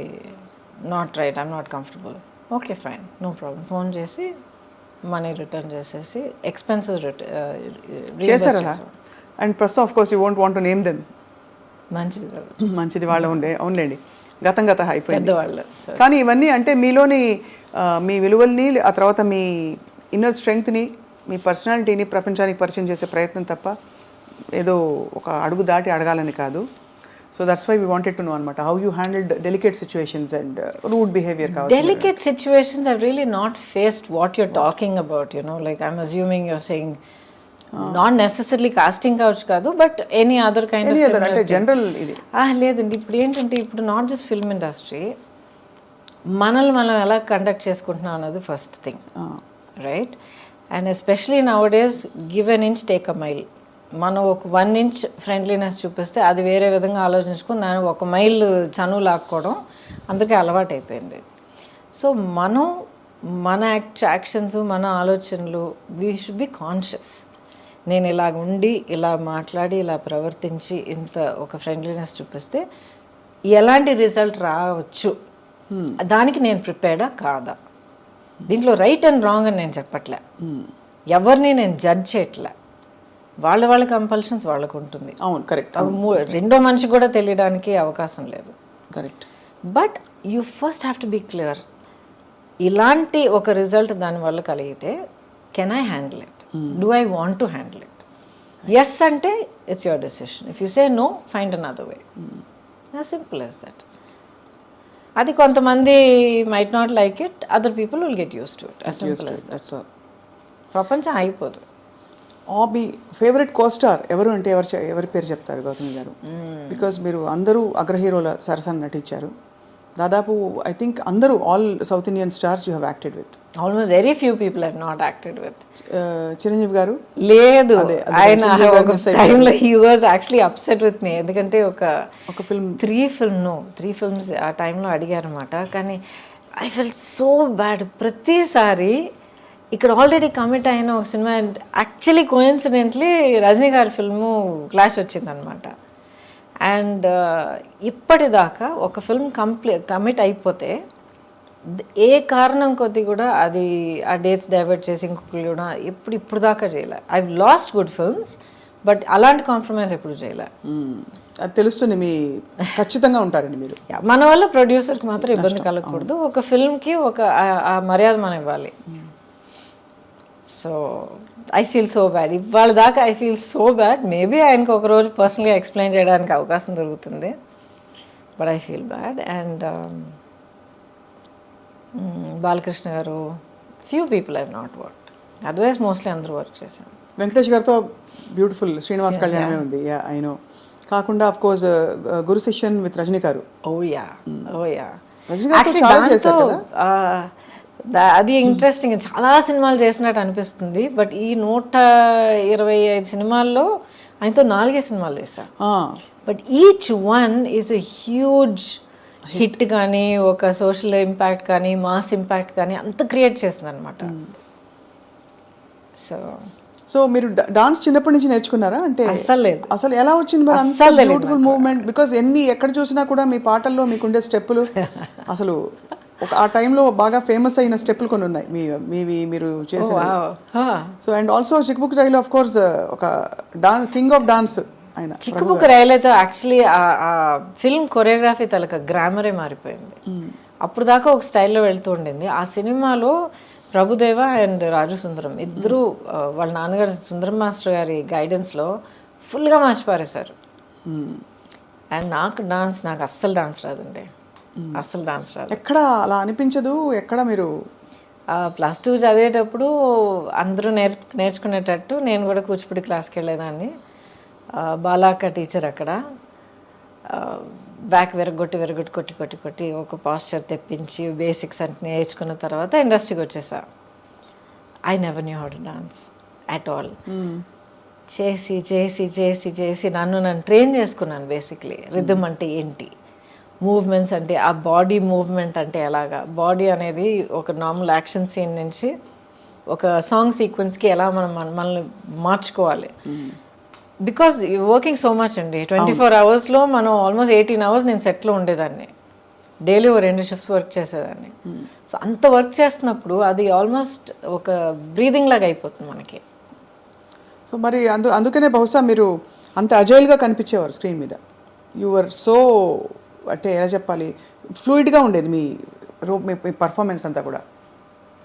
not right, I'm not comfortable. Okay fine, no problem. Phone చేసి మనీ రిటర్న్ చేసేసి ఎక్స్పెన్సెస్ చేశారా? అండ్ ప్రస్తుతం of course you won't want to name them. మంచిది వాళ్ళు అవునులేండి, గతం అయిపోయింది పెద్దవాళ్ళు. కానీ ఇవన్నీ అంటే మీలోని మీ విలువల్ని, ఆ తర్వాత మీ ఇన్నర్ స్ట్రెంగ్త్ని, మీ పర్సనాలిటీని ప్రపంచానికి పరిచయం చేసే ప్రయత్నం తప్ప ఏదో ఒక అడుగు దాటి అడగాలని కాదు. So that's why we wanted to know అనమాట, how you handled delicate situations and rude behaviour కావచ్చు. Delicate situations I've really not faced what you're talking about, you know, like I'm assuming you're saying not necessary casting కావచ్చు కాదు, but any other kind of అంటే జనరల్ ఇది లేదండి. ఇప్పుడు ఏంటంటే ఇప్పుడు నాట్ జస్ట్ ఫిల్మ్ ఇండస్ట్రీ, మనల్ని మనం ఎలా కండక్ట్ చేసుకుంటున్నాం అన్నది first thing, right? And especially now days give an inch take a mile. మనం ఒక 1 inch ఫ్రెండ్లీనెస్ చూపిస్తే అది వేరే విధంగా ఆలోచించుకుని దాన్ని 1 mile చనువు లాక్కోవడం అందరికీ అలవాటు అయిపోయింది. సో మనం మన యాక్షన్స్, మన ఆలోచనలు, వీ షుడ్ బి కాన్షియస్. నేను ఇలాగ ఉండి, ఇలా మాట్లాడి, ఇలా ప్రవర్తించి, ఇంత ఒక ఫ్రెండ్లీనెస్ చూపిస్తే ఎలాంటి రిజల్ట్ రావచ్చు, దానికి నేను ప్రిపేర్డా కాదా? దీంట్లో రైట్ అండ్ రాంగ్ అని నేను చెప్పట్లే, ఎవరిని నేను జడ్జ్ చేయట్లే, వాళ్ళ కంపల్షన్స్ వాళ్ళకు ఉంటుంది. అవును, కరెక్ట్. రెండో మనిషికి కూడా తెలియడానికి అవకాశం లేదు. Correct. But you first have to be clear, ఇలాంటి ఒక రిజల్ట్ దానివల్ల కలిగితే can I handle it, do I want to handle it? Yes అంటే it's your decision, if you say no find another way, as simple as that. అది కొంతమంది might not like it, other people will get used to it, as simple as that. ప్రపంచం అయిపోదు. మీ ఫేవరెట్ కోస్టార్ ఎవరు అంటే ఎవరి పేరు చెప్తారు గౌతమి గారు? బికాజ్ మీరు అందరూ అగ్ర హీరోల సరసన నటించారు, దాదాపు ఐ థింక్ అందరూ all south Indian stars you have acted with. Almost very few people have not acted with. Chiranjeevi గారు లేదు, అదే ఆయన చిరంజీవి గారు ఒక miss అయిపోయారు. టైంలో he was actually upset with me, ఎందుకంటే ఒక ఫిల్మ్ త్రీ ఫిల్మ్స్ ఆ టైంలో అడిగారన్నమాట. కానీ ఐ ఫెల్ సో బ్యాడ్. ప్రతిసారి ఇక్కడ ఆల్రెడీ కమిట్ అయిన ఒక సినిమా, యాక్చువల్లీ కోఇన్సిడెంట్లీ రజనీ గారి ఫిల్ము క్లాష్ వచ్చిందనమాట. అండ్ ఇప్పటిదాకా ఒక ఫిల్మ్ కమిట్ అయిపోతే ఏ కారణం కొద్ది కూడా అది ఆ డేట్స్ డైవర్ట్ చేసి ఇంకొకరు కూడా ఇప్పుడు దాకా చేయలే. I last good films, but అలాంటి కాంప్రమైజ్ ఎప్పుడు చేయలే. అది తెలుస్తుంది, మీ ఖచ్చితంగా ఉంటారండి మీరు. మన వల్ల ప్రొడ్యూసర్కి మాత్రం ఇబ్బంది కలగకూడదు. ఒక ఫిల్మ్కి ఒక ఆ మర్యాద మనం ఇవ్వాలి. So I feel so bad. ఇవాళ దాకా I feel so bad. Maybe ఆయనకు ఒక రోజు పర్సనల్గా ఎక్స్ప్లెయిన్ చేయడానికి అవకాశం దొరుకుతుంది, but I feel bad. And Balakrishna garu, few people I not work, otherwise mostly అందరూ వర్క్ చేశాను. వెంకటేష్ గారితో బ్యూటిఫుల్ శ్రీనివాస్ కళ్యాణమే ఉంది, ఐ నో. కాకుండా of course Guru Sishyan with Rajini garu. Oh yeah Rajani గారితో చాలా చేశారు కదా. అది ఇంట్రెస్టింగ్. చాలా సినిమాలు చేసినట్టు అనిపిస్తుంది, బట్ ఈ 125 సినిమాల్లో ఆయనతో 4 సినిమాలు చేశాను. But each one is a huge hit కానీ, ఒక సోషల్ ఇంపాక్ట్ కానీ, మాస్ ఇంపాక్ట్ కానీ అంత క్రియేట్ చేసింది అనమాట. సో మీరు డాన్స్ చిన్నప్పటి నుంచి నేర్చుకున్నారా? అంటే అస్సలు లేదు. అసలు ఎలా వచ్చింది మరి అంత బ్యూటిఫుల్ మూవ్మెంట్? బికాజ్ ఎక్కడ చూసినా కూడా మీ పాటల్లో మీకుండే స్టెప్పులు అసలు ఆ టైంలో బాగా ఫేమస్ అయిన స్టెప్పులు కొన్ని ఉన్నాయి మీవి మీరు చేసిన. So and also Chikbuk Railu of course ఒక కింగ్ ఆఫ్ డాన్స్ ఆయన. చిక్కుబుక్ రైలు అయితే యాక్చువల్లీ ఆ ఫిల్మ్ కొరియోగ్రఫీ తలక గ్రామరే మారిపోయింది. అప్పుడు దాకా ఒక స్టైల్లో వెళ్తూ ఉండింది. ఆ సినిమాలో ప్రభుదేవ అండ్ రాజు సుందరం ఇద్దరు వాళ్ళ నాన్నగారు సుందరం మాస్టర్ గారి గైడెన్స్లో ఫుల్గా మార్చి పారేశారు. అండ్ నాకు అస్సలు డాన్స్ రాదండి, అస్సలు డాన్స్ రాదు. ఎక్కడ అలా అనిపించదు? ఎక్కడ మీరు +2 చదివేటప్పుడు అందరూ నేర్చుకునేటట్టు నేను కూడా కూచిపూడి క్లాస్కి వెళ్ళేదాన్ని. బాలాక్క టీచర్ అక్కడ బ్యాక్ కొట్టి ఒక పాస్చర్ తెప్పించి బేసిక్స్ అంటే నేర్చుకున్న తర్వాత ఇండస్ట్రీకి వచ్చేసా. I never knew how to dance at all. చేసి చేసి చేసి చేసి నన్ను ట్రైన్ చేసుకున్నాను. బేసిక్లీ రిథమ్ అంటే ఏంటి, మూవ్మెంట్స్ అంటే ఆ బాడీ మూవ్మెంట్ అంటే ఎలాగా, బాడీ అనేది ఒక నార్మల్ యాక్షన్ సీన్ నుంచి ఒక సాంగ్ సీక్వెన్స్కి ఎలా మనల్ని మార్చుకోవాలి. బికాజ్ వర్కింగ్ సో మచ్ అండి, 24 అవర్స్లో మనం ఆల్మోస్ట్ 18 అవర్స్ నేను సెట్లో ఉండేదాన్ని. డైలీ 2 షిఫ్ట్స్ వర్క్ చేసేదాన్ని. సో అంత వర్క్ చేస్తున్నప్పుడు అది ఆల్మోస్ట్ ఒక బ్రీదింగ్ లాగా అయిపోతుంది మనకి. సో మరి అందుకనే బహుశా మీరు అంత అజైల్గా కనిపించేవారు స్క్రీన్ మీద. యువర్ సో అంటే ఎలా చెప్పాలి, ఫ్లూయిడ్గా ఉండేది మీ పర్ఫార్మెన్స్ అంతా కూడా.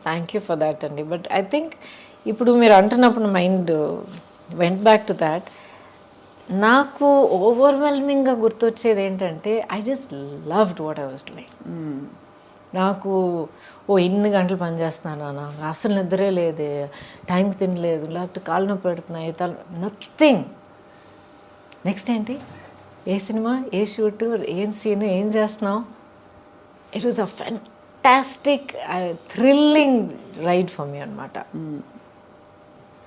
థ్యాంక్ యూ ఫర్ దాట్ అండి. బట్ ఐ థింక్ ఇప్పుడు మీరు అంటున్నప్పుడు mind went back to that. నాకు ఓవర్వెల్మింగ్గా గుర్తొచ్చేది ఏంటంటే I just loved what I was doing. నాకు ఇన్ని గంటలు పని చేస్తున్నాను నాకు అసలు నిద్రే లేదే, టైంకి తినలేదు, లేకపోతే కాళ్ళు నొప్పి పెడుతున్నాయి, నథింగ్. నెక్స్ట్ ఏంటి, ఏ సినిమా, ఏ షూట్, ఏం సీన్, ఏం చేస్తున్నావు. It was a fantastic thrilling ride for me అనమాట.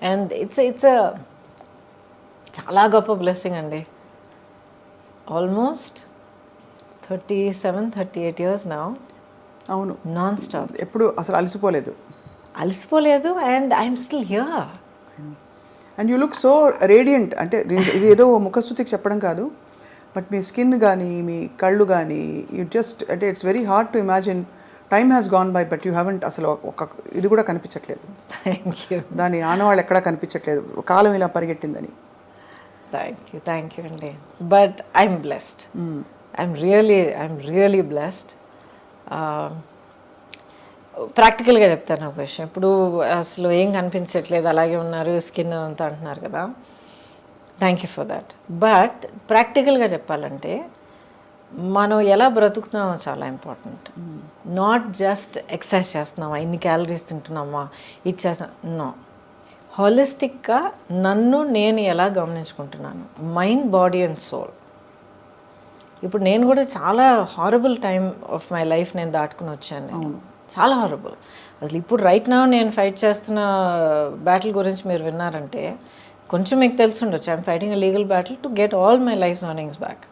అండ్ ఇట్స్ చాలా గొప్ప బ్లెస్సింగ్ అండి. ఆల్మోస్ట్ 37-38 years నా. అవును, నాన్ స్టాప్. ఎప్పుడు అసలు అలసిపోలేదు and I'm still here. And you look so radiant. అంటే ఇది ఏదో ముఖస్తుతికి చెప్పడం కాదు, బట్ మీ స్కిన్ కానీ మీ కళ్ళు కానీ యూ జస్ట్ అంటే it's very hard to imagine. Time has gone by but you haven't అసలు ఒక ఇది కూడా కనిపించట్లేదు. Thank you. దాని ఆనవాళ్ళు ఎక్కడా కనిపించట్లేదు, కాలం ఇలా పరిగెట్టిందని. థ్యాంక్ యూ అండి. But I'm blessed. I'm really blessed. ప్రాక్టికల్గా చెప్తాను ఒక విషయం. ఇప్పుడు అసలు ఏం కనిపించట్లేదు, అలాగే ఉన్నారు, స్కిన్ అంతా అంటున్నారు కదా. Thank you for that. But ప్రాక్టికల్గా చెప్పాలంటే మనం ఎలా బ్రతుకుతున్నామో చాలా ఇంపార్టెంట్. నాట్ జస్ట్ ఎక్సర్సైజ్ చేస్తున్నామా, ఇన్ని క్యాలరీస్ తింటున్నామా, ఇది చేస్తున్నా, నో. హోలిస్టిక్గా నన్ను నేను ఎలా గమనించుకుంటున్నాను, మైండ్, బాడీ అండ్ సోల్. ఇప్పుడు నేను కూడా చాలా horrible time of my life నేను దాటుకుని వచ్చాను నేను. చాలా హారబుల్. అసలు ఇప్పుడు రైట్ నా నేను ఫైట్ చేస్తున్న బ్యాటిల్ గురించి మీరు విన్నారంటే కొంచెం మీకు తెలిసి ఉండొచ్చు. I'm fighting a legal battle to get all my life earnings back.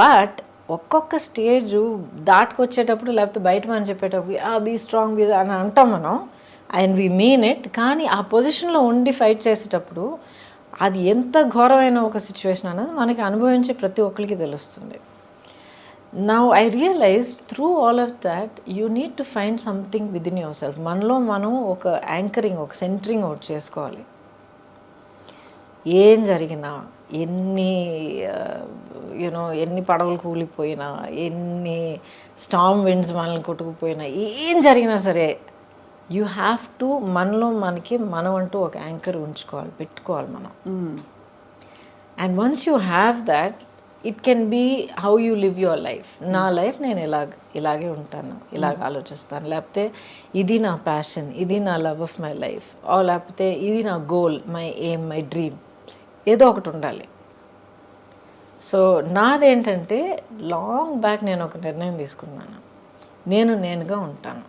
But ఒక్కొక్క స్టేజ్ దాటుకొచ్చేటప్పుడు లేకపోతే బయట మనం చెప్పేటప్పుడు బీ స్ట్రాంగ్ అని అంటాం మనం, అండ్ వీ మీన్ ఇట్. కానీ ఆ పొజిషన్లో ఉండి ఫైట్ చేసేటప్పుడు అది ఎంత ఘోరమైన ఒక సిచ్యువేషన్ అనేది మనకి అనుభవించే ప్రతి ఒక్కరికి తెలుస్తుంది. Now I realize through all of that you need to find something within yourself. మనలో మనం ఒక యాంకరింగ్, ఒక సెంటరింగ్ ఒకటి చేసుకోవాలి. ఏం జరిగినా, ఎన్ని ఎన్ని పడవలు కూలిపోయినా, ఎన్ని స్టామ్ విండ్స్ మనల్ని కొట్టుకుపోయినా, ఏం జరిగినా సరే యూ హ్యావ్ టు మనం అంటూ ఒక యాంకర్ ఉంచుకోవాలి, పెట్టుకోవాలి మనం. And once you have that it can be how you live your life. నా లైఫ్ నేను ఇలాగే ఉంటాను, ఇలాగ ఆలోచిస్తాను, లేకపోతే ఇది నా ప్యాషన్, ఇది నా లవ్ ఆఫ్ మై లైఫ్, లేకపోతే ఇది నా goal, my aim, my dream, ఏదో ఒకటి ఉండాలి. సో నాదేంటంటే లాంగ్ బ్యాక్ నేను ఒక నిర్ణయం తీసుకున్నాను, నేనుగా ఉంటాను.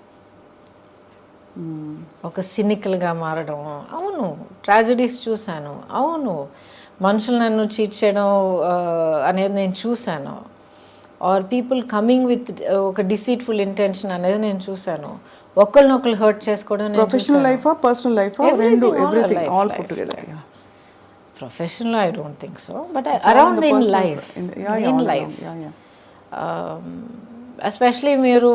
ఒక సినికల్గా మారడం, అవును ట్రాజడీస్ చూశాను, అవును మనుషులు నన్ను చీట్ చేయడం అనేది నేను చూశాను, ఆర్ పీపుల్ కమింగ్ విత్ ఒక డిసీట్ఫుల్ ఇంటెన్షన్ అనేది నేను చూశాను, ఒకరినొకరు హర్ట్ చేసుకోవడం. ప్రొఫెషనల్ లైఫా, పర్సనల్ లైఫా, రెండు, everything all put together. Professional, I don't think so, but around in life, in life, especially మీరు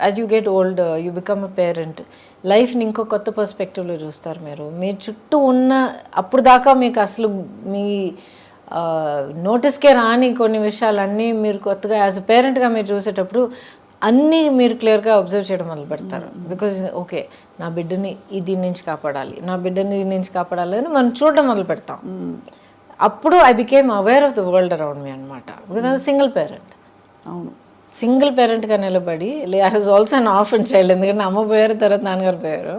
as you get older, you become a parent, లైఫ్ని ఇంకో కొత్త పర్స్పెక్టివ్లో చూస్తారు. మీరు మీ చుట్టూ ఉన్న అప్పుడు దాకా మీకు అసలు మీ నోటీస్కే రాని కొన్ని విషయాలన్నీ మీరు కొత్తగా యాజ్ అ పేరెంట్గా మీరు చూసేటప్పుడు అన్నీ మీరు క్లియర్గా అబ్జర్వ్ చేయడం మొదలు పెడతారు. బికాజ్ ఓకే నా బిడ్డని దీని నుంచి కాపాడాలి, నా బిడ్డని దీని నుంచి కాపాడాలి అని మనం చూడడం మొదలు పెడతాం. అప్పుడు I became aware of the world around me అనమాట. Because I was single parent. అవును, సింగిల్ పేరెంట్గా నిలబడి, I was also an orphan child. ఎందుకంటే అమ్మ పోయారు, తర్వాత నాన్నగారు పోయారు.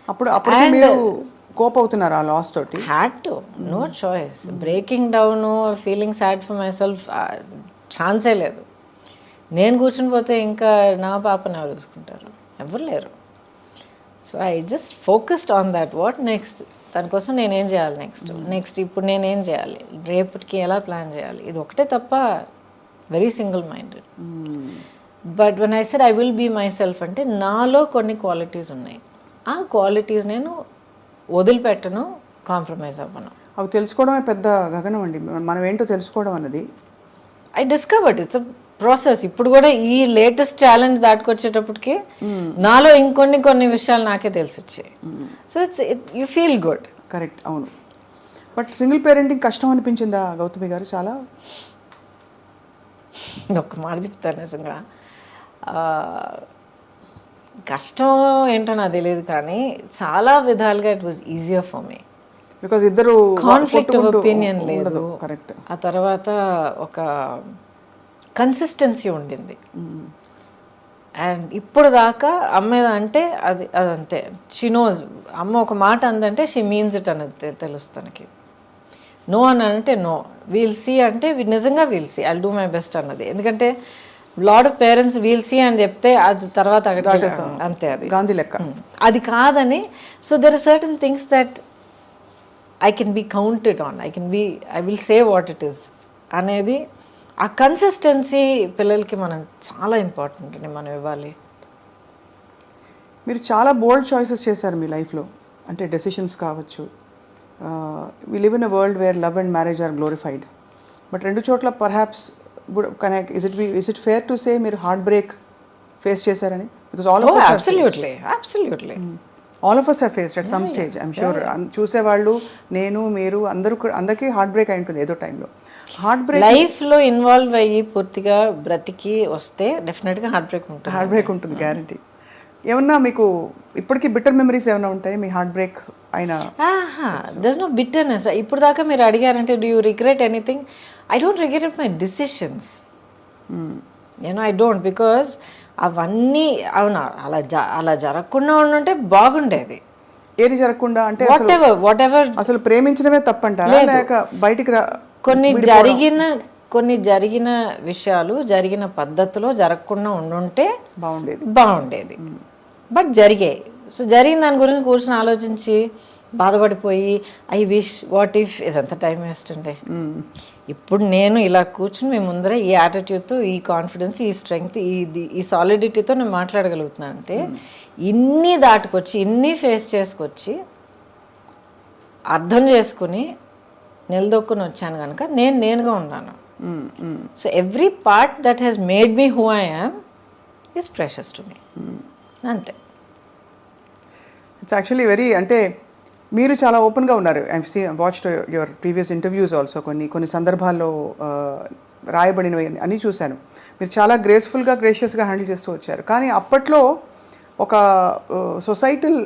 అప్పుడు మీరు కోప్ అవుతున్నారు ఆ లాస్ తోటి. Had to, no choice. Breaking down, feeling sad for myself ఛాన్సే లేదు. నేను కూర్చుని పోతే ఇంకా నా పాపని ఎవరు చూసుకుంటారు? ఎవరు లేరు. So I just focused on that. What next, దానికోసం నేనేం చేయాలి, నెక్స్ట్ ఇప్పుడు నేనేం చేయాలి, రేపటికి ఎలా ప్లాన్ చేయాలి, ఇది ఒకటే తప్ప. Very single minded. But when I said I will be myself అంటే నాలో కొన్ని క్వాలిటీస్ ఉన్నాయి. ఆ క్వాలిటీస్ నేను వదిలిపెట్టను, కాంప్రమైజ్ అవ్వను. అవి తెలుసుకోవడమే పెద్ద గగనం అండి. మనం ఏంటో తెలుసుకోవడం అన్నది I discovered it's a process. ఇప్పుడు కూడా ఈ లేటెస్ట్ ఛాలెంజ్ దాటుకొచ్చేటప్పటికి నాలో కొన్ని విషయాలు నాకే తెలిసి వచ్చాయి. So you feel good. Correct, అవును. బట్ సింగిల్ పేరెంటింగ్ కష్టం అనిపించిందా గౌతమి గారు? చాలా ఒక్క మాట చెప్తాను, నిజంగా కష్టం ఏంటో నాకు తెలియదు, కానీ చాలా విధాలుగా it was easier for me. Because ఇద్దరు కాన్ఫ్లిక్ట్ ఆఫ్ ఒపీనియన్ లేదు. కరెక్ట్. ఆ తర్వాత ఒక కన్సిస్టెన్సీ ఉండింది. అండ్ ఇప్పుడు దాకా అమ్మ అంటే అదంతే. షీ నోస్, అమ్మ ఒక మాట అందంటే షీ మీన్స్ ఇట్ అనేది తెలుసు తనకి. నో అని అంటే నో, వీల్ సీ అంటే నిజంగా we'll see, I'll do my best అన్నది. ఎందుకంటే lot of parents we'll see అని చెప్తే అది తర్వాత అంతే, అది గాంధీ లెక్క. అది కాదని. So there are certain things that I can be counted on, I will say what it is అనేది. ఆ కన్సిస్టెన్సీ పిల్లలకి మనం చాలా ఇంపార్టెంట్ అండి, మనం ఇవ్వాలి. మీరు చాలా బోల్డ్ చాయిసెస్ చేశారు మీ లైఫ్లో, అంటే డెసిషన్స్ కావచ్చు. We live in a world where love and marriage are glorified. But రెండు చోట్ల perhaps is it fair to say మీరు హార్ట్ బ్రేక్ ఫేస్ చేశారని? Because all of us have faced at some stage, I'm sure. చూసేవాళ్ళు, నేను, మీరు అందరికీ హార్ట్ బ్రేక్ అయి ఉంటుంది ఏదో టైంలో. హార్ట్ బ్రేక్ లైఫ్లో ఇన్వాల్వ్ అయ్యి పూర్తిగా బ్రతికి వస్తే డెఫినెట్గా హార్ట్ బ్రేక్ ఉంటుంది, గ్యారంటీ. ఏమన్నా మీకు ఇప్పటికీ బిట్టర్ మెమరీస్ ఏమైనా ఉంటాయి మీ హార్ట్ బ్రేక్ అయినా? There's no bitterness. ఇప్పుడు దాకా మీరు అడిగారంటే do you regret anything? I don't regret my decisions. I don't, because అవన్నీ అవునా అలా జరగకుండా ఉండుంటే బాగుండేది. ఏది జరగకుండా అంటే వాట్ ఎవర్ అసలు ప్రేమించడమే తప్పంటారా, లేక బయటికి కొన్ని జరిగిన కొన్ని జరిగిన విషయాలు జరిగిన పద్ధతిలో జరగకుండా ఉండుంటే బాగుండేది. బట్ జరిగాయి. సో జరిగిన దాని గురించి కూర్చొని ఆలోచించి బాధపడిపోయి ఐ విష్ వాట్ ఇఫ్ ఇదంతా టైం వేస్ట్ అండి. ఇప్పుడు నేను ఇలా కూర్చుని మీ ముందర ఈ యాటిట్యూడ్తో, ఈ కాన్ఫిడెన్స్, ఈ స్ట్రెంగ్త్, ఈ సాలిడిటీతో నేను మాట్లాడగలుగుతున్నాను అంటే ఇన్ని దాటుకొచ్చి ఇన్ని ఫేస్ చేసుకొచ్చి అర్థం చేసుకుని నిలదొక్కుని వచ్చాను కనుక నేనుగా ఉన్నాను. So every part that has made me who I am is precious to me. అంతే. ఇట్స్ యాక్చువల్లీ వెరీ, అంటే మీరు చాలా ఓపెన్గా ఉన్నారు. I watched your previous interviews also. కొన్ని సందర్భాల్లో రాయబడినవి అని చూశాను. మీరు చాలా గ్రేషియస్గా హ్యాండిల్ చేస్తూ వచ్చారు. కానీ అప్పట్లో ఒక సొసైటల్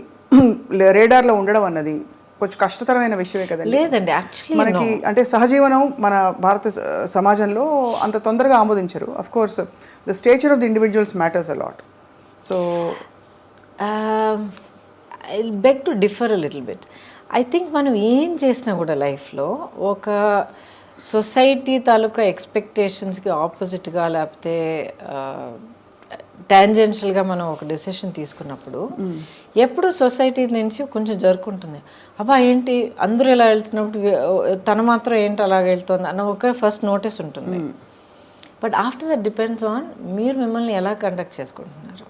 రేడార్లో ఉండడం అన్నది కొంచెం కష్టతరమైన విషయమే కదండి. లేదండి, యాక్చువల్లీ మనకి అంటే సహజీవనం మన భారత సమాజంలో అంత తొందరగా ఆమోదించరు. Of course the stature of the individuals matters a lot. So I beg to differ a little bit. I think మనం ఏం చేసినా కూడా లైఫ్లో ఒక సొసైటీ తాలూకా ఎక్స్పెక్టేషన్స్కి ఆపోజిట్గా లేకపోతే టాంజెన్షియల్గా మనం ఒక డెసిషన్ తీసుకున్నప్పుడు ఎప్పుడు సొసైటీ నుంచి కొంచెం జరుపుకుంటుంది. అబ్బా ఏంటి అందరూ ఇలా వెళ్తున్నప్పుడు తను మాత్రం ఏంటి అలాగ వెళ్తుంది అన్న ఒక ఫస్ట్ నోటీస్ ఉంటుంది. But after that depends on మీరు మిమ్మల్ని ఎలా కండక్ట్ చేసుకుంటున్నారు,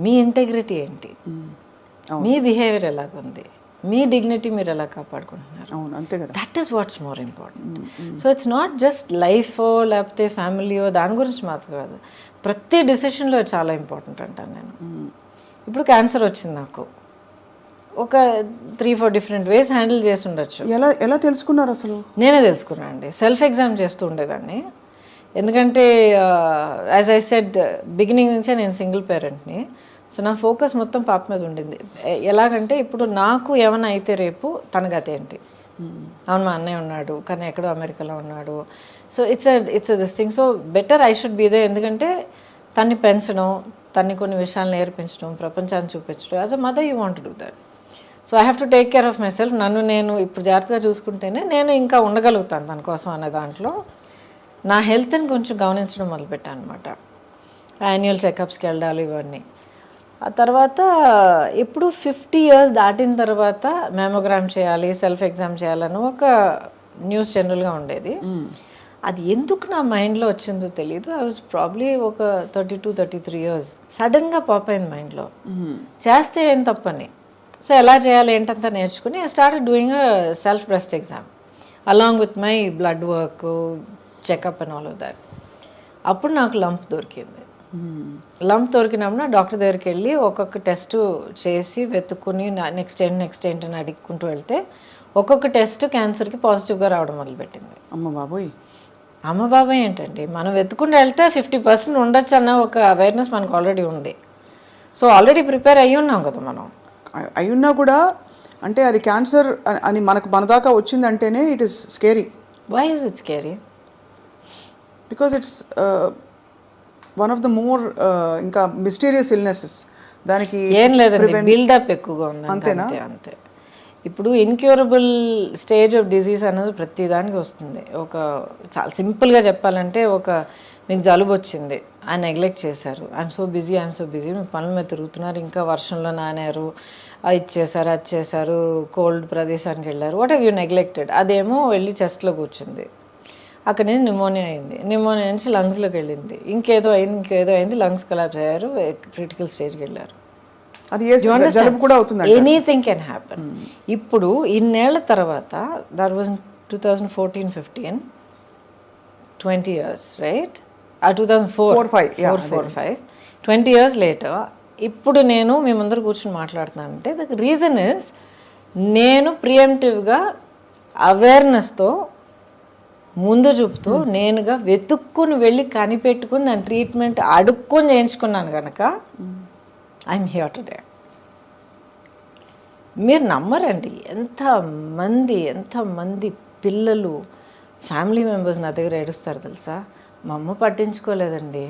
మీ ఇంటెగ్రిటీ ఏంటి, మీ బిహేవియర్ ఎలాగుంది, మీ డిగ్నిటీ మీరు ఎలా కాపాడుకుంటున్నారు. That is what's more important. So it's not just లైఫో లేకపోతే ఫ్యామిలీయో దాని గురించి మాత్రం కాదు, ప్రతి డిసిషన్లో చాలా ఇంపార్టెంట్ అంటాను నేను. ఇప్పుడు క్యాన్సర్ వచ్చింది నాకు, ఒక 3-4 డిఫరెంట్ వేస్ హ్యాండిల్ చేసి ఉండొచ్చు. ఎలా తెలుసుకున్నారు అసలు? నేనే తెలుసుకున్నాను అండి. సెల్ఫ్ ఎగ్జామ్ చేస్తూ ఉండేదాన్ని. ఎందుకంటే యాజ్ ఐ సెడ్ బిగినింగ్ నుంచే నేను సింగిల్ పేరెంట్ని. సో నా ఫోకస్ మొత్తం పాప మీద ఉండింది. ఎలాగంటే ఇప్పుడు నాకు ఏమైనా అయితే రేపు తన గతి ఏంటి, అవును మా అన్నయ్య ఉన్నాడు కానీ ఎక్కడో అమెరికాలో ఉన్నాడు. So it's this thing. So better I should be there. ఎందుకంటే తన్ని పెంచడం, తన్ని కొన్ని విషయాలు నేర్పించడం, ప్రపంచాన్ని చూపించడం, as a mother you want to do that. So I have to take care of myself. నన్ను నేను ఇప్పుడు జాగ్రత్తగా చూసుకుంటేనే నేను ఇంకా ఉండగలుగుతాను తన కోసం అనే దాంట్లో నా హెల్త్ని కొంచెం గమనించడం మొదలుపెట్టాను అనమాట. యాన్యువల్ చెకప్స్కి వెళ్ళాలి ఇవన్నీ. ఆ తర్వాత ఎప్పుడు 50 years దాటిన తర్వాత మ్యామోగ్రామ్ చేయాలి, సెల్ఫ్ ఎగ్జామ్ చేయాలని ఒక న్యూస్ జనరల్గా ఉండేది. అది ఎందుకు నా మైండ్లో వచ్చిందో తెలియదు. ఐ వాజ్ ప్రాబ్లీ ఒక 32-33 years. సడన్గా పాప్ అయింది మైండ్లో, చేస్తే ఏం తప్పని. సో ఎలా చేయాలి ఏంటంతా నేర్చుకుని I started doing a self breast exam along with my blood work, checkup and all of that. అప్పుడు నాకు లంప్ దొరికింది. లంప్ దొరికినప్పుడు డాక్టర్ దగ్గరికి వెళ్ళి ఒక్కొక్క టెస్ట్ చేసి వెతుక్కుని నెక్స్ట్ ఏంటి అని అడుక్కుంటూ వెళ్తే ఒక్కొక్క టెస్ట్ క్యాన్సర్కి పాజిటివ్గా రావడం మొదలుపెట్టింది. అమ్మ బాబాయ్ ఏంటండి, మనం వెతుకుంటూ వెళ్తే 50% ఉండొచ్చు అన్న ఒక అవేర్నెస్ మనకు ఆల్రెడీ ఉంది. సో ఆల్రెడీ ప్రిపేర్ అయ్యి ఉన్నాం కదా మనం. అయ్యున్నా కూడా అంటే అది క్యాన్సర్ అని మన దాకా వచ్చిందంటేనే it is scary. Why is it scary? Because it's one of the more ఇంకా మిస్టీరియస్ ఇల్నెసెస్. దానికి ఏం లేదండి, బిల్డప్ ఎక్కువగా ఉంది. అంతేనా? అంతే. ఇప్పుడు ఇన్క్యూరబుల్ స్టేజ్ ఆఫ్ డిజీజ్ అనేది ప్రతి దానికి వస్తుంది. ఒక చాలా సింపుల్గా చెప్పాలంటే మీకు జలుబు వచ్చింది, ఆయన నెగ్లెక్ట్ చేశారు. ఐఎమ్ సో బిజీ మీ పనుల మీద తిరుగుతున్నారు, ఇంకా వర్షంలో నానారు, ఇది చేశారు, కోల్డ్ ప్రదేశానికి వెళ్ళారు, వాట్ హ్యావ్ యూ నెగ్లెక్టెడ్. అదేమో వెళ్ళి చెస్ట్లో కూర్చుంది, అక్కడ నుంచి నిమోనియా నుంచి లంగ్స్లోకి వెళ్ళింది, ఇంకేదో అయింది, లంగ్స్ కొలాప్స్ అయ్యారు, క్రిటికల్ స్టేజ్కి వెళ్ళారు. Anything can happen. ఇప్పుడు ఇన్నేళ్ల తర్వాత that was 2014-15, 20 years, right? 2004-5 20 years later ఇప్పుడు నేను మీ ముందర కూర్చొని మాట్లాడుతున్నానంటే ద రీజన్ ఇస్ నేను ప్రియంటివ్గా అవేర్నెస్తో ముందు చూపుతూ నేనుగా వెతుక్కుని వెళ్ళి కనిపెట్టుకుని దాని ట్రీట్మెంట్ అడుక్కొని చేయించుకున్నాను కనుక ఐఎమ్ హియర్ టుడే. మీరు నమ్మరండి, ఎంతమంది పిల్లలు ఫ్యామిలీ మెంబర్స్ నా దగ్గర ఏడుస్తారు తెలుసా. మా అమ్మ పట్టించుకోలేదండి,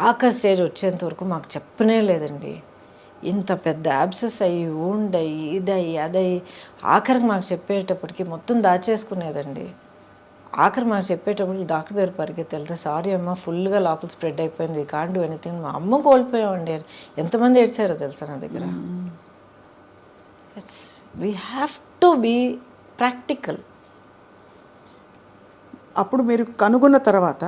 ఆఖరి స్టేజ్ వచ్చేంత వరకు మాకు చెప్పనే లేదండి, ఇంత పెద్ద యాబ్సెస్ అయ్యి ఉండయి ఇదయ్యి అదయ్యి ఆఖరికి మాకు చెప్పేటప్పటికి మొత్తం దాచేసుకునేదండి. ఆఖరి మాకు చెప్పేటప్పుడు డాక్టర్ దగ్గర పరిగెత్తి వెళ్తే సారీ అమ్మ ఫుల్గా లోపల స్ప్రెడ్ అయిపోయింది, వీ కాంట్ డూ ఎనీథింగ్. మా అమ్మ కోల్పోయామండి. ఎంతమంది ఏడ్చారో తెలుసా నా దగ్గర. It's we have to be practical. అప్పుడు మీరు కనుగొన్న తర్వాత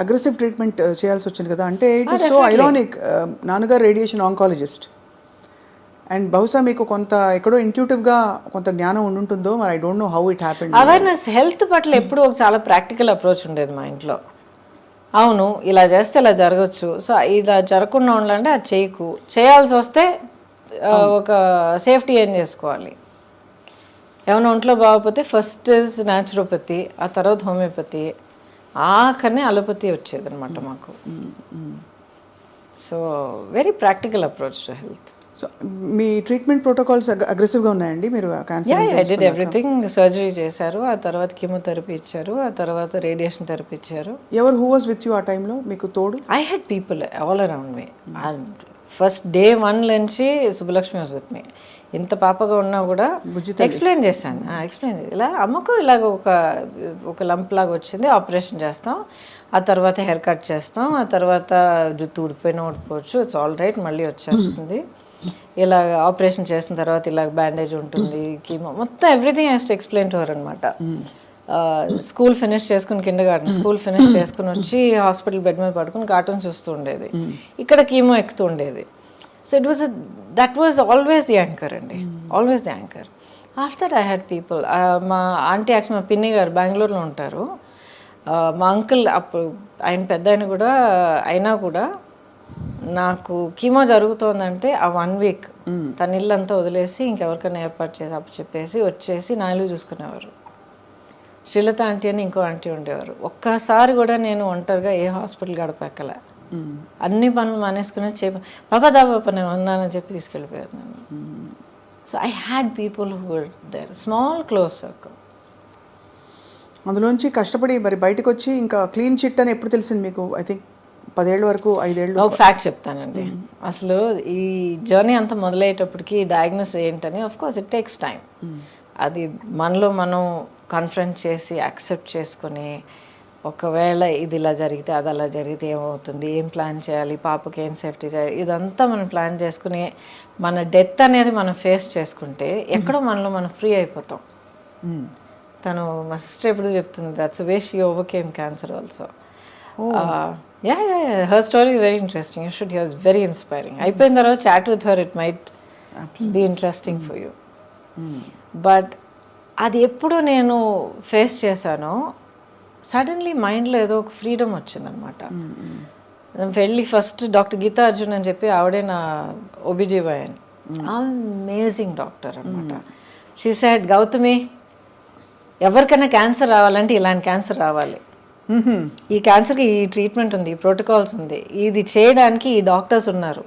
అగ్రెసివ్ ట్రీట్మెంట్ చేయాల్సి వచ్చింది కదా, అంటే ఇట్ ఈస్ సో ఐరానిక్. నాన్నగారు రేడియేషన్ ఆంకాలజిస్ట్, అండ్ బహుశా మీకు కొంత ఎక్కడో ఇంట్యూటివ్గా కొంత జ్ఞానం ఉండుంటుందో, మరి I don't know how it happened. Awareness health పట్ల ఎప్పుడు ఒక చాలా ప్రాక్టికల్ అప్రోచ్ ఉండేది మా ఇంట్లో. అవును ఇలా చేస్తే ఇలా జరగచ్చు, సో ఇలా జరగకుండా ఉండాలంటే అది చేయకు, చేయాల్సి వస్తే ఒక సేఫ్టీ ఏం చేసుకోవాలి. ఏమైనా ఒంట్లో బాగోకపోతే ఫస్ట్ ఇస్ న్యాచురోపతి, ఆ తర్వాత హోమియోపతి, ఆఖరినే అలోపతి వచ్చేది అనమాట మాకు. So very practical approach to health. So me treatment protocols అగ్రెసివ్గా ఉన్నాయండి? మీరు ఐ డిడ్ ఎవ్రీథింగ్. సర్జరీ చేశారు, ఆ తర్వాత కీమోథెరపీ ఇచ్చారు, ఆ తర్వాత రేడియేషన్ థెరపీ ఇచ్చారు. ఎవరు హూ వాజ్ విత్ యూ ఆ టైంలో మీకు తోడు? I had people all around me. And first day 1 నుంచి సుబ్బలక్ష్మి వాజ్ విత్ మీ. ఇంత పాపగా ఉన్నా కూడా ఎక్స్ప్లెయిన్ చేశాను. ఇలా అమ్మకు ఇలాగ ఒక లంప్ లాగా వచ్చింది, ఆపరేషన్ చేస్తాం, ఆ తర్వాత హెయిర్ కట్ చేస్తాం, ఆ తర్వాత జుట్టు ఊడిపోయినా ఊడిపోవచ్చు, ఇట్స్ ఆల్ రైట్, మళ్ళీ వచ్చేస్తుంది. ఇలా ఆపరేషన్ చేసిన తర్వాత ఇలా బ్యాండేజ్ ఉంటుంది, కీమో, మొత్తం everything has to explain to her అనమాట. స్కూల్ ఫినిష్ చేసుకుని కిండర్గార్టెన్ స్కూల్ ఫినిష్ చేసుకుని వచ్చి హాస్పిటల్ బెడ్ మీద పడుకుని కార్టూన్ చూస్తూ ఉండేది, ఇక్కడ కీమో ఎక్కుతూ ఉండేది. So that was always the anchor అండి, always the anchor. After I had people, మా ఆంటీ యాక్చువల్ మా పిన్ని గారు బెంగళూరులో ఉంటారు. మా అంకుల్ అప్పుడు ఆయన పెద్ద ఆయన కూడా అయినా కూడా నాకు కీమో జరుగుతోందంటే ఆ 1 వీక్ తన ఇల్లంతా వదిలేసి ఇంకెవరికైనా ఏర్పాటు చేసి అప్పు చెప్పేసి వచ్చేసి నా ఇల్లు చూసుకునేవారు. శ్రీలత ఆంటీ అని ఇంకో ఆంటీ ఉండేవారు. ఒక్కసారి కూడా నేను ఒంటరిగా ఏ హాస్పిటల్ గడపెక్కలే, అన్ని పనులు మానేసుకుని బాబా నేను ఉన్నానని చెప్పి తీసుకెళ్ళిపోయారు నన్ను. So I had people who were there, small close circle. అందులోంచి కష్టపడి మరి బయటకు వచ్చి ఇంకా క్లీన్ చిట్ అని ఎప్పుడు తెలిసింది మీకు? ఐ థింక్ 10 ఏళ్ళ వరకు 5 ఏళ్ళు. ఒక ఫ్యాక్ట్ చెప్తానండి, అసలు ఈ జర్నీ అంతా మొదలయ్యేటప్పటికి డయాగ్నోస్ ఏంటని of course it takes time. అది మనలో మనం కన్ఫ్రంట్ చేసి యాక్సెప్ట్ చేసుకొని, ఒకవేళ ఇది ఇలా జరిగితే అది అలా జరిగితే ఏమవుతుంది, ఏం ప్లాన్ చేయాలి, పాపకి ఏం సేఫ్టీ చేయాలి, ఇదంతా మనం ప్లాన్ చేసుకుని మన డెత్ అనేది మనం ఫేస్ చేసుకుంటే ఎక్కడో మనలో మనం ఫ్రీ అయిపోతాం. తను మా సిస్టర్ ఎప్పుడు చెప్తుంది, that's way she overcame cancer also. Her story very interesting, you should hear, it's very inspiring. అయిపోయిన తర్వాత chat with her, it might be interesting for you. But అది ఎప్పుడు నేను ఫేస్ చేశానో సడన్లీ మైండ్లో ఏదో ఒక ఫ్రీడమ్ వచ్చిందనమాట. వెళ్ళి ఫస్ట్ డాక్టర్ గీతా అర్జున్ అని చెప్పి ఆవిడే నా OBGYN, అమేజింగ్ డాక్టర్ అనమాట. షీ సెడ్, గౌతమి ఎవరికైనా క్యాన్సర్ రావాలంటే ఇలాంటి క్యాన్సర్ రావాలి, ఈ క్యాన్సర్కి ఈ ట్రీట్మెంట్ ఉంది, ఈ ప్రోటోకాల్స్ ఉంది, ఇది చేయడానికి ఈ డాక్టర్స్ ఉన్నారు,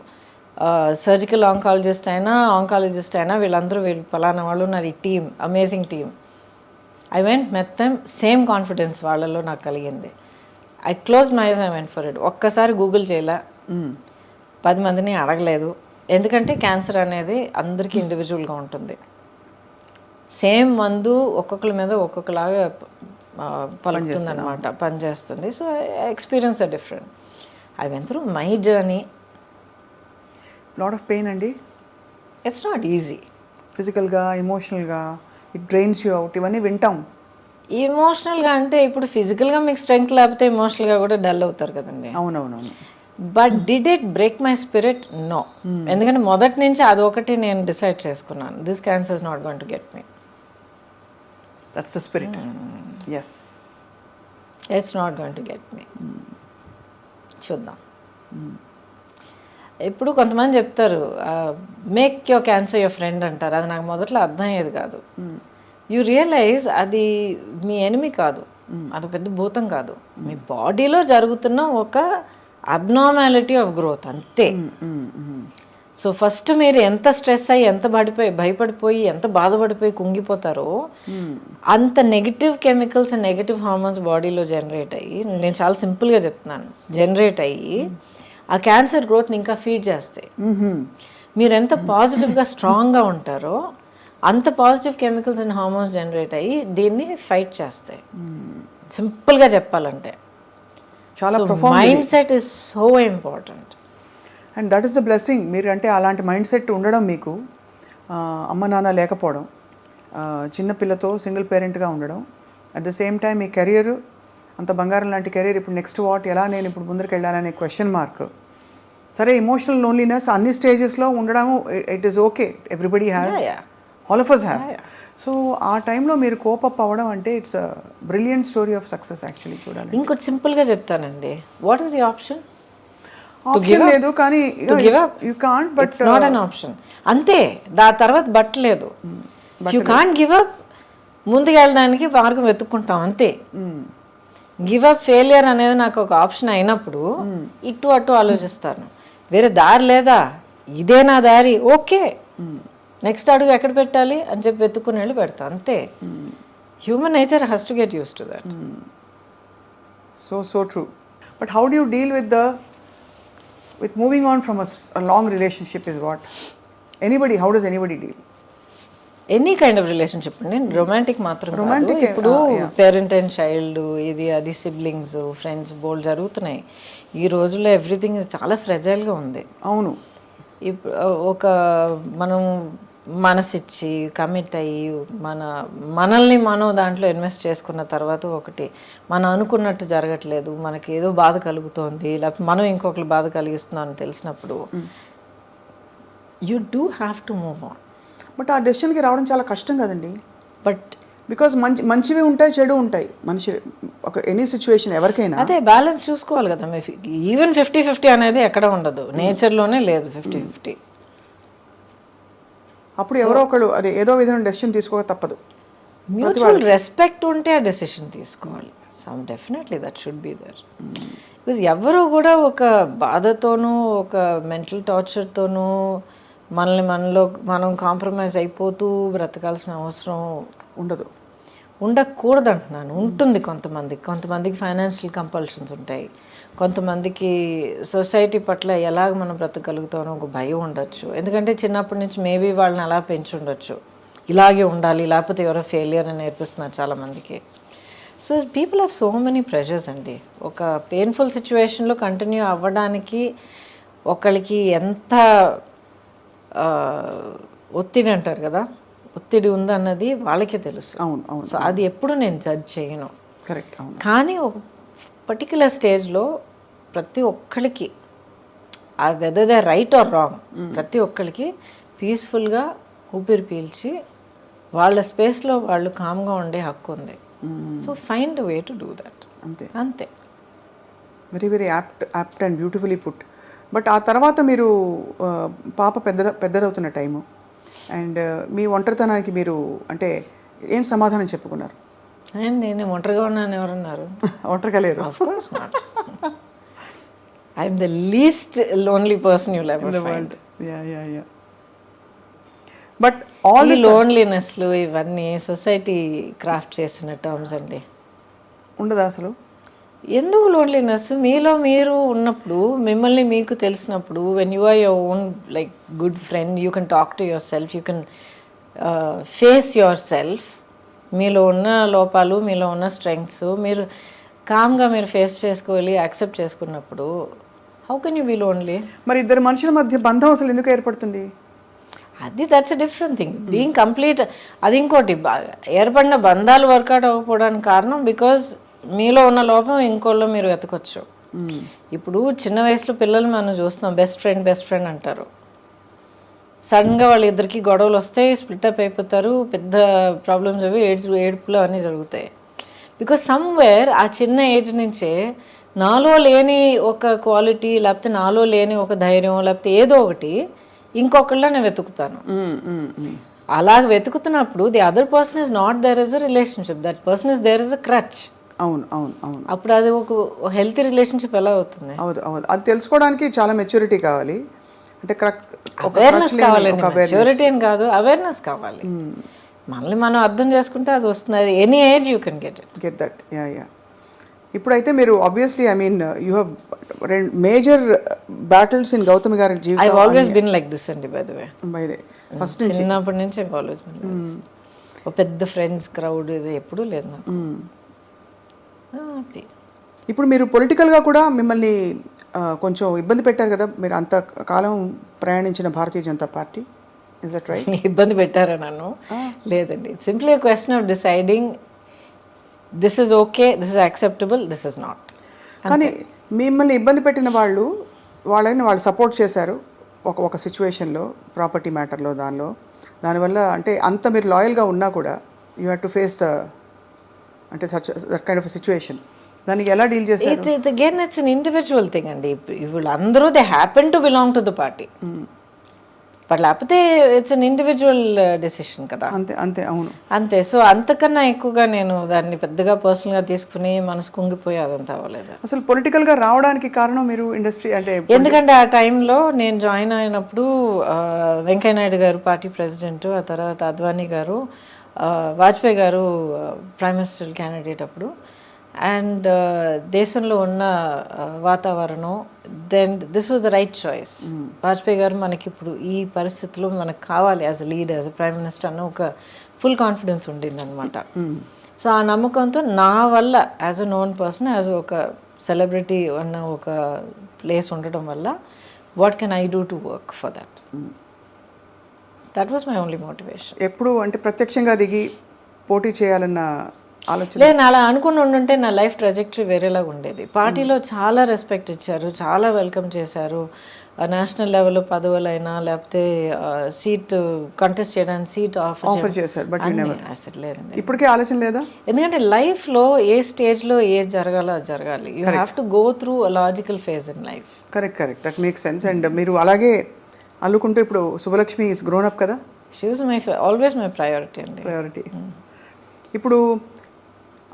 సర్జికల్ ఆంకాలజిస్ట్ అయినా ఆంకాలజిస్ట్ అయినా వీళ్ళందరూ వీళ్ళు పలానా వాళ్ళు ఉన్నారు, ఈ team, amazing team. I went met them, same confidence వాళ్ళలో నాకు కలిగింది. I close my eyes, I went for it. ఒక్కసారి గూగుల్ చేయలే, 10 మందిని అడగలేదు, ఎందుకంటే క్యాన్సర్ అనేది అందరికీ ఇండివిజువల్గా ఉంటుంది. సేమ్ మందు ఒక్కొక్కరి మీద ఒక్కొక్కలాగా పలుకుతుంది అనమాట, పనిచేస్తుంది. So experience are different. I went through my journey. Lot of pain అండి. It's not easy. ఫిజికల్గా, ఎమోషనల్గా ఇట్ డ్రైన్స్ యూ అవుట్, ఇవన్నీ వింటాం. ఎమోషనల్గా అంటే ఇప్పుడు ఫిజికల్గా మీకు స్ట్రెంగ్త్ లేకపోతే ఎమోషనల్గా కూడా డల్ అవుతారు కదండి. అవునవునవును. But did it break my spirit? No. ఎందుకంటే మొదటి నుంచి అదొకటి నేను డిసైడ్ చేసుకున్నాను, this cancer is not going to get me. That's the spirit. Yes, it's not going to get me. చూద్దాం. ఇప్పుడు కొంతమంది చెప్తారు make your cancer your friend అంటారు. అది నాకు మొదట్లో అర్థం అయ్యేది కాదు. యూ రియలైజ్ అది మీ ఎనిమి కాదు, అది పెద్ద భూతం కాదు, మీ బాడీలో జరుగుతున్న ఒక అబ్నార్మాలిటీ ఆఫ్ గ్రోత్ అంతే. సో ఫస్ట్ మీరు ఎంత స్ట్రెస్ అయ్యి, ఎంత భయపడిపోయి, ఎంత బాధపడిపోయి కుంగిపోతారో అంత negative chemicals and negative hormones బాడీలో జనరేట్ అయ్యి, నేను చాలా సింపుల్గా చెప్తున్నాను, జనరేట్ అయ్యి ఆ క్యాన్సర్ గ్రోత్ని ఇంకా ఫీడ్ చేస్తాయి. మీరు ఎంత పాజిటివ్గా స్ట్రాంగ్గా ఉంటారో అంత positive chemicals and hormones generate అయ్యి దీన్ని ఫైట్ చేస్తాయి. సింపుల్గా చెప్పాలంటే చాలా mind set is so important. And that is the blessing. మీరు అంటే అలాంటి మైండ్ సెట్ ఉండడం, మీకు అమ్మ నాన్న లేకపోవడం, చిన్న పిల్లతో సింగిల్ పేరెంట్గా ఉండడం, at the same time me career అంత బంగారం లాంటి కెరీర్, ఇప్పుడు నెక్స్ట్ వాట్, ఎలా నేను ఇప్పుడు ముందుకు వెళ్ళాలనే క్వశ్చన్ మార్క్. సరే, ఎమోషనల్ లోన్లీనెస్ అన్ని స్టేజెస్లో ఉండడం, it is okay, everybody has, all of us have. So ఆ టైంలో మీరు కోపప్ అవ్వడం అంటే it's brilliant story of success actually చూడాలి. ఇంకోటి సింపుల్గా చెప్తానండి, what is the option? Option లేదు, కానీ you can't, but not an option. అంతే, దాని తర్వాత బట్టలేదు. You can't give up. ముందుకు వెళ్ళడానికి మార్గం వెతుక్కుంటాం అంతే. గివ్ అప్, ఫెయిలియర్ అనేది నాకు ఒక ఆప్షన్ అయినప్పుడు ఇటు అటు ఆలోచిస్తాను. వేరే దారి లేదా, ఇదే నా దారి, ఓకే, నెక్స్ట్ అడుగు ఎక్కడ పెట్టాలి అని చెప్పి వెతుక్కుని వెళ్ళి పెడతా అంతే. Human nature has to get used to that. So true. But how do you deal with moving on from a long relationship is what? Anybody, how does anybody deal? Any kind of relationship అండి, రొమాంటిక్ మాత్రం Romantic, ఇప్పుడు పేరెంట్ అండ్ చైల్డ్, ఇది అది సిబ్లింగ్స్, ఫ్రెండ్స్ బోల్డ్ జరుగుతున్నాయి ఈ రోజుల్లో. ఎవ్రీథింగ్ చాలా ఫ్రెజైల్గా ఉంది. అవును. ఇప్పుడు ఒక మనం మనసిచ్చి కమిట్ అయ్యి మనల్ని మనం దాంట్లో ఇన్వెస్ట్ చేసుకున్న తర్వాత ఒకటి మనం అనుకున్నట్టు జరగట్లేదు, మనకి ఏదో బాధ కలుగుతోంది, లేకపోతే మనం ఇంకొకరు బాధ కలిగిస్తున్నాం అని తెలిసినప్పుడు you do have to move on. But ఆ డెసిషన్కి రావడం చాలా కష్టం కదండి. బట్ బికాస్ మంచివి ఉంటాయి, చెడు ఉంటాయి, మనిషి ఒక ఎనీ సిచ్యువేషన్ ఎవరికైనా. అదే బ్యాలెన్స్ చూసుకోవాలి కదా. ఈవెన్ 50-50 అనేది ఎక్కడ ఉండదు, నేచర్లోనే లేదు 50-50. అప్పుడు ఎవరో ఒకళ్ళు అదే ఏదో విధంగా డెసిషన్ తీసుకోక తప్పదు. మ్యూచువల్ రెస్పెక్ట్ ఉంటే ఆ డెసిషన్ తీసుకోవాలి. Some definitely that should be there. Because ఎవరు కూడా ఒక బాధతోనూ ఒక మెంటల్ టార్చర్తోనూ మనం కాంప్రమైజ్ అయిపోతూ బ్రతకాల్సిన అవసరం ఉండదు, ఉండకూడదు అంటున్నాను. ఉంటుంది కొంతమందికి ఫైనాన్షియల్ కంపల్షన్స్ ఉంటాయి, కొంతమందికి సొసైటీ పట్ల ఎలాగ మనం బ్రతకగలుగుతామో ఒక భయం ఉండొచ్చు. ఎందుకంటే చిన్నప్పటి నుంచి మేబీ వాళ్ళని అలా పెంచి ఉండొచ్చు, ఇలాగే ఉండాలి, లేకపోతే ఎవరో ఫెయిలియర్ అని నేర్పిస్తున్నారు చాలామందికి. So people have so many pressures అండి. ఒక పెయిన్ఫుల్ సిచ్యువేషన్లో కంటిన్యూ అవ్వడానికి ఒకళ్ళకి ఎంత ఒత్తిడి అంటారు కదా, ఒత్తిడి ఉందన్నది వాళ్ళకే తెలుసు. అవును. సో అది ఎప్పుడు నేను జడ్జ్ చేయను. కరెక్ట్. కానీ ఒక పర్టికులర్ స్టేజ్లో ప్రతి ఒక్కరికి, ఆ whether they right are wrong, ప్రతి ఒక్కరికి పీస్ఫుల్గా ఊపిరి పీల్చి వాళ్ళ స్పేస్లో వాళ్ళు కామ్గా ఉండే హక్కు ఉంది. So find way to do that. అంతే. Very very apt and beautifully put. But ఆ తర్వాత మీరు పాప పెద్దదవుతున్న టైము అండ్ మీ ఒంటరితనానికి మీరు అంటే ఏం సమాధానం చెప్పుకున్నారు? నేను ఒంటరిగా ఉన్నాను ఎవరన్నారు? ఒంటరిగా లేరు. I'm the least lonely person you'll ever find. But all ఈ లోన్లీనెస్లు ఇవన్నీ సొసైటీ క్రాఫ్ట్ చేసిన టర్మ్స్ అండి. ఉండదా అసలు? ఎందుకు లోన్లీనెస్? మీలో మీరు ఉన్నప్పుడు, మిమ్మల్ని మీకు తెలిసినప్పుడు, when you are your own like good friend, you can talk to yourself, you can face yourself. మీలో ఉన్న లోపాలు, మీలో ఉన్న స్ట్రెంగ్స్ మీరు కామ్గా మీరు ఫేస్ చేసుకోవాలి, యాక్సెప్ట్ చేసుకున్నప్పుడు how can you be lonely? మరి ఇద్దరు మనుషుల మధ్య బంధం అసలు ఎందుకు ఏర్పడుతుంది? అది that's a different thing. Being complete అది ఇంకోటి. ఏర్పడిన బంధాలు వర్కౌట్ అవ్వకపోవడానికి కారణం బికాజ్ మీలో ఉన్న లోపం ఇంకోళ్ళు మీరు వెతకొచ్చు. ఇప్పుడు చిన్న వయసులో పిల్లలు మనం చూస్తున్నాం, బెస్ట్ ఫ్రెండ్ అంటారు. సడన్గా వాళ్ళిద్దరికి గొడవలు వస్తాయి, స్ప్లిటప్ అయిపోతారు, పెద్ద ప్రాబ్లమ్స్ అవి ఏడుపులు అన్నీ జరుగుతాయి. బికాజ్ సమ్వేర్ ఆ చిన్న ఏజ్ నుంచే నాలో లేని ఒక క్వాలిటీ, లేకపోతే నాలో లేని ఒక ధైర్యం, లేకపోతే ఏదో ఒకటి ఇంకొకళ్ళ నేను వెతుకుతాను. అలాగ వెతుకుతున్నప్పుడు the other person is not there is a relationship, that person is there is a crutch. అవును. అప్పుడు అది ఒక హెల్తీ రిలేషన్షిప్ ఎలా అవుతుంది? అవును. అది తెలుసుకోవడానికి చాలా మెచ్యూరిటీ కావాలి. అంటే అవేర్నెస్ కావాలండి. మెచ్యూరిటీ అని కాదు, అవేర్నెస్ కావాలి. మనల్ని మనం అర్థం చేసుకుంటే అది వస్తుంది. అది any age you can get that. ఇప్పుడైతే మీరు obviously I mean you have major battles in Gautami గారి ఐ జీవితం ఆల్వేస్ బిన్ లైక్ దిస్ అండి బై ద వే. ఫస్ట్ నుంచి చిన్నప్పటి నుంచి I always been like this. ఒక పెద్ద ఫ్రెండ్స్ క్రౌడ్ ఇది ఎప్పుడూ లేదు నాకు. హ్యాపీ. ఇప్పుడు మీరు పొలిటికల్గా కూడా మిమ్మల్ని కొంచెం ఇబ్బంది పెట్టారు కదా, మీరు అంత కాలం ప్రయాణించిన Bharatiya Janata Party. Is that right? ఇబ్బంది పెట్టారా నన్ను? లేదండి. Simply question of deciding this is okay, this is acceptable, this is not. కానీ మిమ్మల్ని ఇబ్బంది పెట్టిన వాళ్ళని వాళ్ళు సపోర్ట్ చేశారు ఒక సిచ్యువేషన్లో, ప్రాపర్టీ మ్యాటర్లో, దానివల్ల అంటే అంత మీరు లాయల్గా ఉన్నా కూడా యూ హ్యావ్ టు ఫేస్ అంటే దట్ కైండ్ ఆఫ్ సిచ్యువేషన్. దానికి ఎలా డీల్ చేశారు? Again it's an individual thing అండి. ఇప్పుడు అందరూ they happen to belong to the party, but లేకపోతే ఇట్స్ అన్ ఇండివిజువల్ డెసిషన్ కదా. అంతే అవును, అంతే. సో అంతకన్నా ఎక్కువగా నేను దాన్ని పెద్దగా పర్సనల్గా తీసుకుని మనసు కుంగిపోయి అదంతా అవ్వలేదు. అసలు పొలిటికల్గా రావడానికి కారణం మీరు ఇండస్ట్రీ అంటే ఎందుకంటే ఆ టైంలో నేను జాయిన్ అయినప్పుడు వెంకయ్య నాయుడు గారు పార్టీ ప్రెసిడెంట్, ఆ తర్వాత Advani garu, Vajpayee garu prime minister candidate అప్పుడు. అండ్ దేశంలో ఉన్న వాతావరణం, then this was the right choice. Vajpayee garu మనకి ఇప్పుడు ఈ పరిస్థితిలో మనకు కావాలి as a leader, as a prime minister అన్న ఒక ఫుల్ కాన్ఫిడెన్స్ ఉండింది అనమాట. సో ఆ నమ్మకంతో నా వల్ల as a known person, as ఒక సెలబ్రిటీ అన్న ఒక ప్లేస్ ఉండటం వల్ల what can I do to work for that. That was my only motivation. ఎప్పుడు అంటే ప్రత్యక్షంగా దిగి పోటీ చేయాలన్న ఆలోచన లేదు. అలా అనుకుని ఉండుంటే నా లైఫ్ ట్రాజెక్టరీ వేరేలాగా ఉండేది. పార్టీలో చాలా రెస్పెక్ట్ ఇచ్చారు, చాలా వెల్కమ్ చేశారు. నేషనల్ లెవెల్లో పదవులైనా లేకపోతే సీట్ కంటెస్ట్ చేయడానికి సీట్ ఆఫర్ చేశారు. బట్ అసలు లేదండి. ఇప్పటికే ఆలోచన లేదా? ఎందుకంటే లైఫ్లో ఏ స్టేజ్లో ఏది జరగాలో అది జరగాలి. You have to go through a logical phase in life. Correct, that makes sense. And మీరు అలాగే అల్లుకుంటూ ఇప్పుడు శుభలక్ష్మి ఈస్ గ్రోన్ అప్ కదా. She was always my priority అండి. ప్రయారిటీ. ఇప్పుడు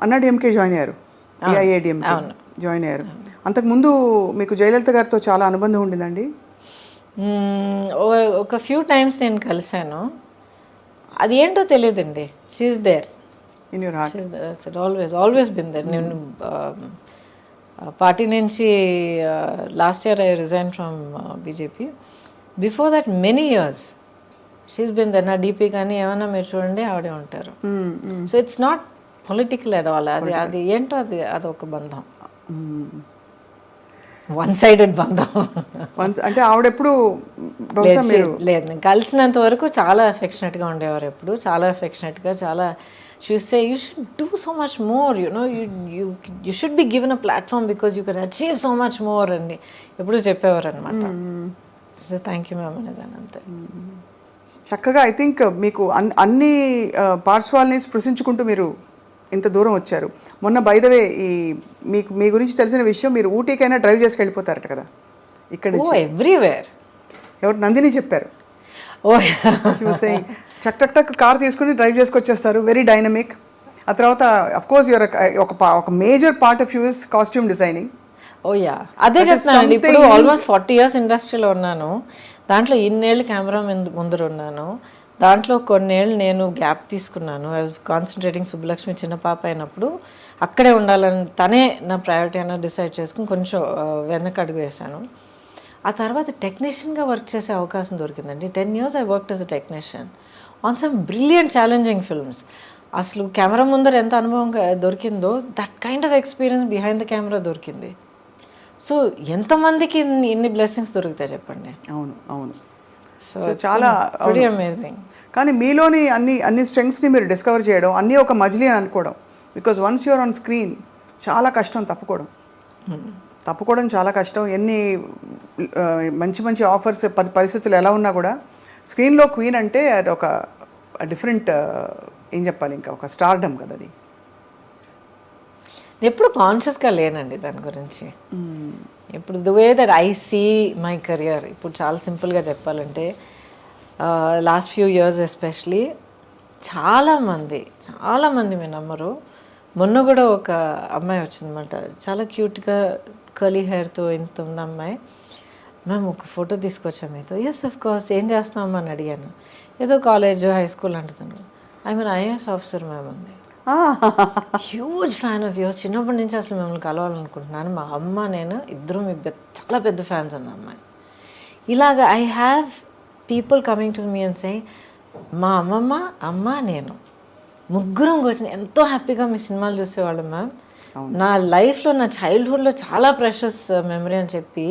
అన్నాడీఎంకే జాయిన్ అయ్యారు, ఏఐఏడిఎంకే జాయిన్ అయ్యారు. అంతకుముందు మీకు జయలలిత గారితో చాలా అనుబంధం ఉండిందండి? ఒక ఫ్యూ టైమ్స్ నేను కలిశాను. అది ఏంటో తెలియదండి. She's there in your heart. Always been there. నేను పార్టీ నుంచి last year I resign from BJP. Before that many years she's been there. నా డీపీ కానీ ఏమైనా మీరు చూడండి ఆవిడే ఉంటారు. So it's not political at all. అది ఏంటో అది ఒక బంధం, వన్ సైడెడ్ బంధం. అంటే ఆవిడెప్పుడు లేదు, నేను కలిసినంత వరకు చాలా అఫెక్షనేట్గా ఉండేవారు. ఎప్పుడు చాలా అఫెక్షనేట్గా, చాలా షే you should do so much more, you should be given a platform because you can achieve so much more అండి ఎప్పుడు చెప్పేవారు అనమాట. సో థ్యాంక్ యూ మ్యామ్ అనేదాన్ని అంతే. చక్కగా ఐ థింక్ మీకు అన్ని పార్శ్వాల్ని స్పృశించుకుంటూ మీరు ఇంత దూరం వచ్చారు. మొన్న బై ద వే మీకు మీ గురించి తెలిసిన విషయం, మీరు ఊటీకైనా డ్రైవ్ చేసి వెళ్ళిపోతారట కదా ఇక్కడ నుంచి. ఎవ్రీవేర్. ఎవరు? నందిని చెప్పారు. చక్ టక్ కార్ తీసుకుని డ్రైవ్ చేసుకొచ్చేస్తారు, వెరీ డైనమిక్. ఆ తర్వాత అఫ్ కోర్స్ యువర్ ఒక major part of you is costume designing. Oh yeah, అదే చెప్తున్నాను. ఇప్పుడు ఆల్మోస్ట్ 40 years ఇండస్ట్రీలో ఉన్నాను. దాంట్లో ఇన్నేళ్ళు కెమెరా ముందర ఉన్నాను. దాంట్లో కొన్నేళ్ళు నేను గ్యాప్ తీసుకున్నాను. I was concentrating. సుబ్బలక్ష్మి చిన్న పాప అయినప్పుడు అక్కడే ఉండాలని తనే నా ప్రయారిటీ అయినా డిసైడ్ చేసుకుని కొంచెం వెనక అడుగు వేశాను. ఆ తర్వాత టెక్నీషియన్గా వర్క్ చేసే అవకాశం దొరికిందండి. 10 years I worked as a technician on some brilliant challenging films. అసలు కెమెరా ముందర ఎంత అనుభవం దొరికిందో that kind of experience behind the camera దొరికింది. సో ఎంతమందికి ఇన్ని బ్లెస్సింగ్స్ దొరుకుతాయి చెప్పండి. అవును అవును. సో చాలా అమేజింగ్. కానీ మీలోని అన్ని స్ట్రెంగ్స్ని మీరు డిస్కవర్ చేయడం, అన్నీ ఒక మజిలీ అని అనుకోవడం. Because once you're on screen చాలా కష్టం తప్పుకోవడం చాలా కష్టం. ఎన్ని మంచి ఆఫర్స్ పరిస్థితులు ఎలా ఉన్నా కూడా స్క్రీన్లో క్వీన్ అంటే అది ఒక డిఫరెంట్ ఏం చెప్పాలి, ఇంకా ఒక స్టార్డమ్ కదా అది. ఎప్పుడు కాన్షియస్గా లేనండి దాని గురించి. ఇప్పుడు the way that I see my career, ఇప్పుడు చాలా సింపుల్గా చెప్పాలంటే లాస్ట్ ఫ్యూ ఇయర్స్ ఎస్పెషలీ చాలామంది మీరు నమ్మరు, మొన్న కూడా ఒక అమ్మాయి వచ్చిందన్నమాట, చాలా క్యూట్గా కర్లీ హెయిర్తో ఇంత ఉంది అమ్మాయి. మ్యామ్ ఒక ఫోటో తీసుకొచ్చాం మీతో. Yes of course. ఏం చేస్తామని అడిగాను. ఏదో కాలేజ్ హై స్కూల్ అంటున్నాను. I mean IAS officer ma'am ఉంది. Huge fan of yours. చిన్నప్పటి నుంచి అసలు మిమ్మల్ని కలవాలనుకుంటున్నాను. మా అమ్మ నేను ఇద్దరు మీ చాలా పెద్ద ఫ్యాన్స్ అన్న అమ్మాయి. ఇలాగ I have people coming to me and say, మా అమ్మమ్మ, అమ్మ, నేను ముగ్గురం కూర్చొని ఎంతో హ్యాపీగా మీ సినిమాలు చూసేవాళ్ళం మ్యామ్. నా లైఫ్లో, నా చైల్డ్హుడ్లో చాలా ప్రెషస్ మెమరీ అని చెప్పి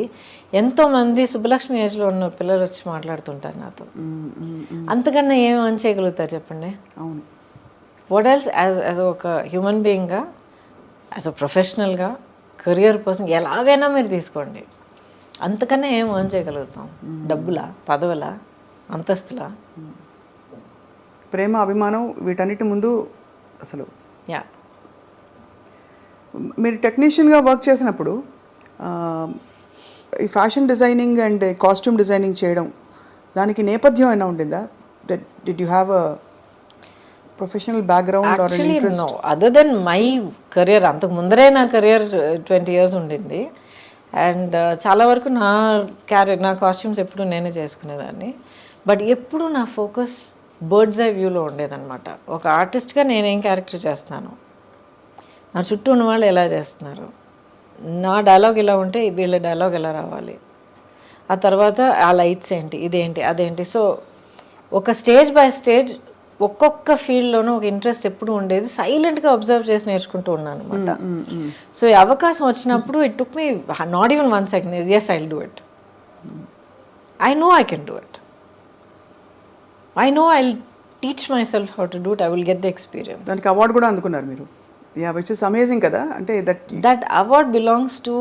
ఎంతోమంది సుబ్బలక్ష్మి ఏజ్లో ఉన్న పిల్లలు వచ్చి మాట్లాడుతుంటారు నాతో. అంతకన్నా ఏం అని చేయగలుగుతారు చెప్పండి? అవును. వాట్ ఎల్స్ యాజ్ ఒక హ్యూమన్ బీయింగ్గా, యాజ్ అ ప్రొఫెషనల్గా, కెరియర్ పర్సన్ ఎలాగైనా మీరు తీసుకోండి, అంతకన్నా ఏం ఎర్న్ చేయగలుగుతాం? డబ్బులా, పదవులా, అంతస్తులా? ప్రేమ, అభిమానం వీటన్నిటి ముందు అసలు. యా. మీరు టెక్నీషియన్గా వర్క్ చేసినప్పుడు ఈ fashion designing and costume designing చేయడం, దానికి నేపథ్యం అయినా ఉండిందా? Did you have a professional background or interest? No, other then my career. అంతకు ముందరే నా కెరియర్ 20 years ఉండింది. అండ్ చాలా వరకు నా కాస్ట్యూమ్స్ ఎప్పుడు నేనే చేసుకునేదాన్ని. బట్ ఎప్పుడు నా ఫోకస్ బర్డ్స్ ఐ వ్యూలో ఉండేదన్నమాట. ఒక ఆర్టిస్ట్గా నేనేం క్యారెక్టర్ చేస్తున్నాను, నా చుట్టూ ఉన్న వాళ్ళు ఎలా చేస్తున్నారు, నా డైలాగ్ ఇలా ఉంటే వీళ్ళ డైలాగ్ ఎలా రావాలి, ఆ తర్వాత ఆ లైట్స్ ఏంటి, ఇదేంటి, అదేంటి. సో ఒక స్టేజ్ బై స్టేజ్ ఒక్కొక్క ఫీల్డ్లోనూ ఒక ఇంట్రెస్ట్ ఎప్పుడు ఉండేది. సైలెంట్గా అబ్జర్వ్ చేసి నేర్చుకుంటూ ఉన్నాను అనమాట. సో ఈ అవకాశం వచ్చినప్పుడు it took me not even 1 second. Yes, I will do it. I know I can do it. I know I will teach myself how to do it. I will get the experience. దానికి అవార్డు కూడా అందుకున్నారు మీరు. యా, విచ్ ఇస్ అమేజింగ్ కదా. అంటే that award belongs to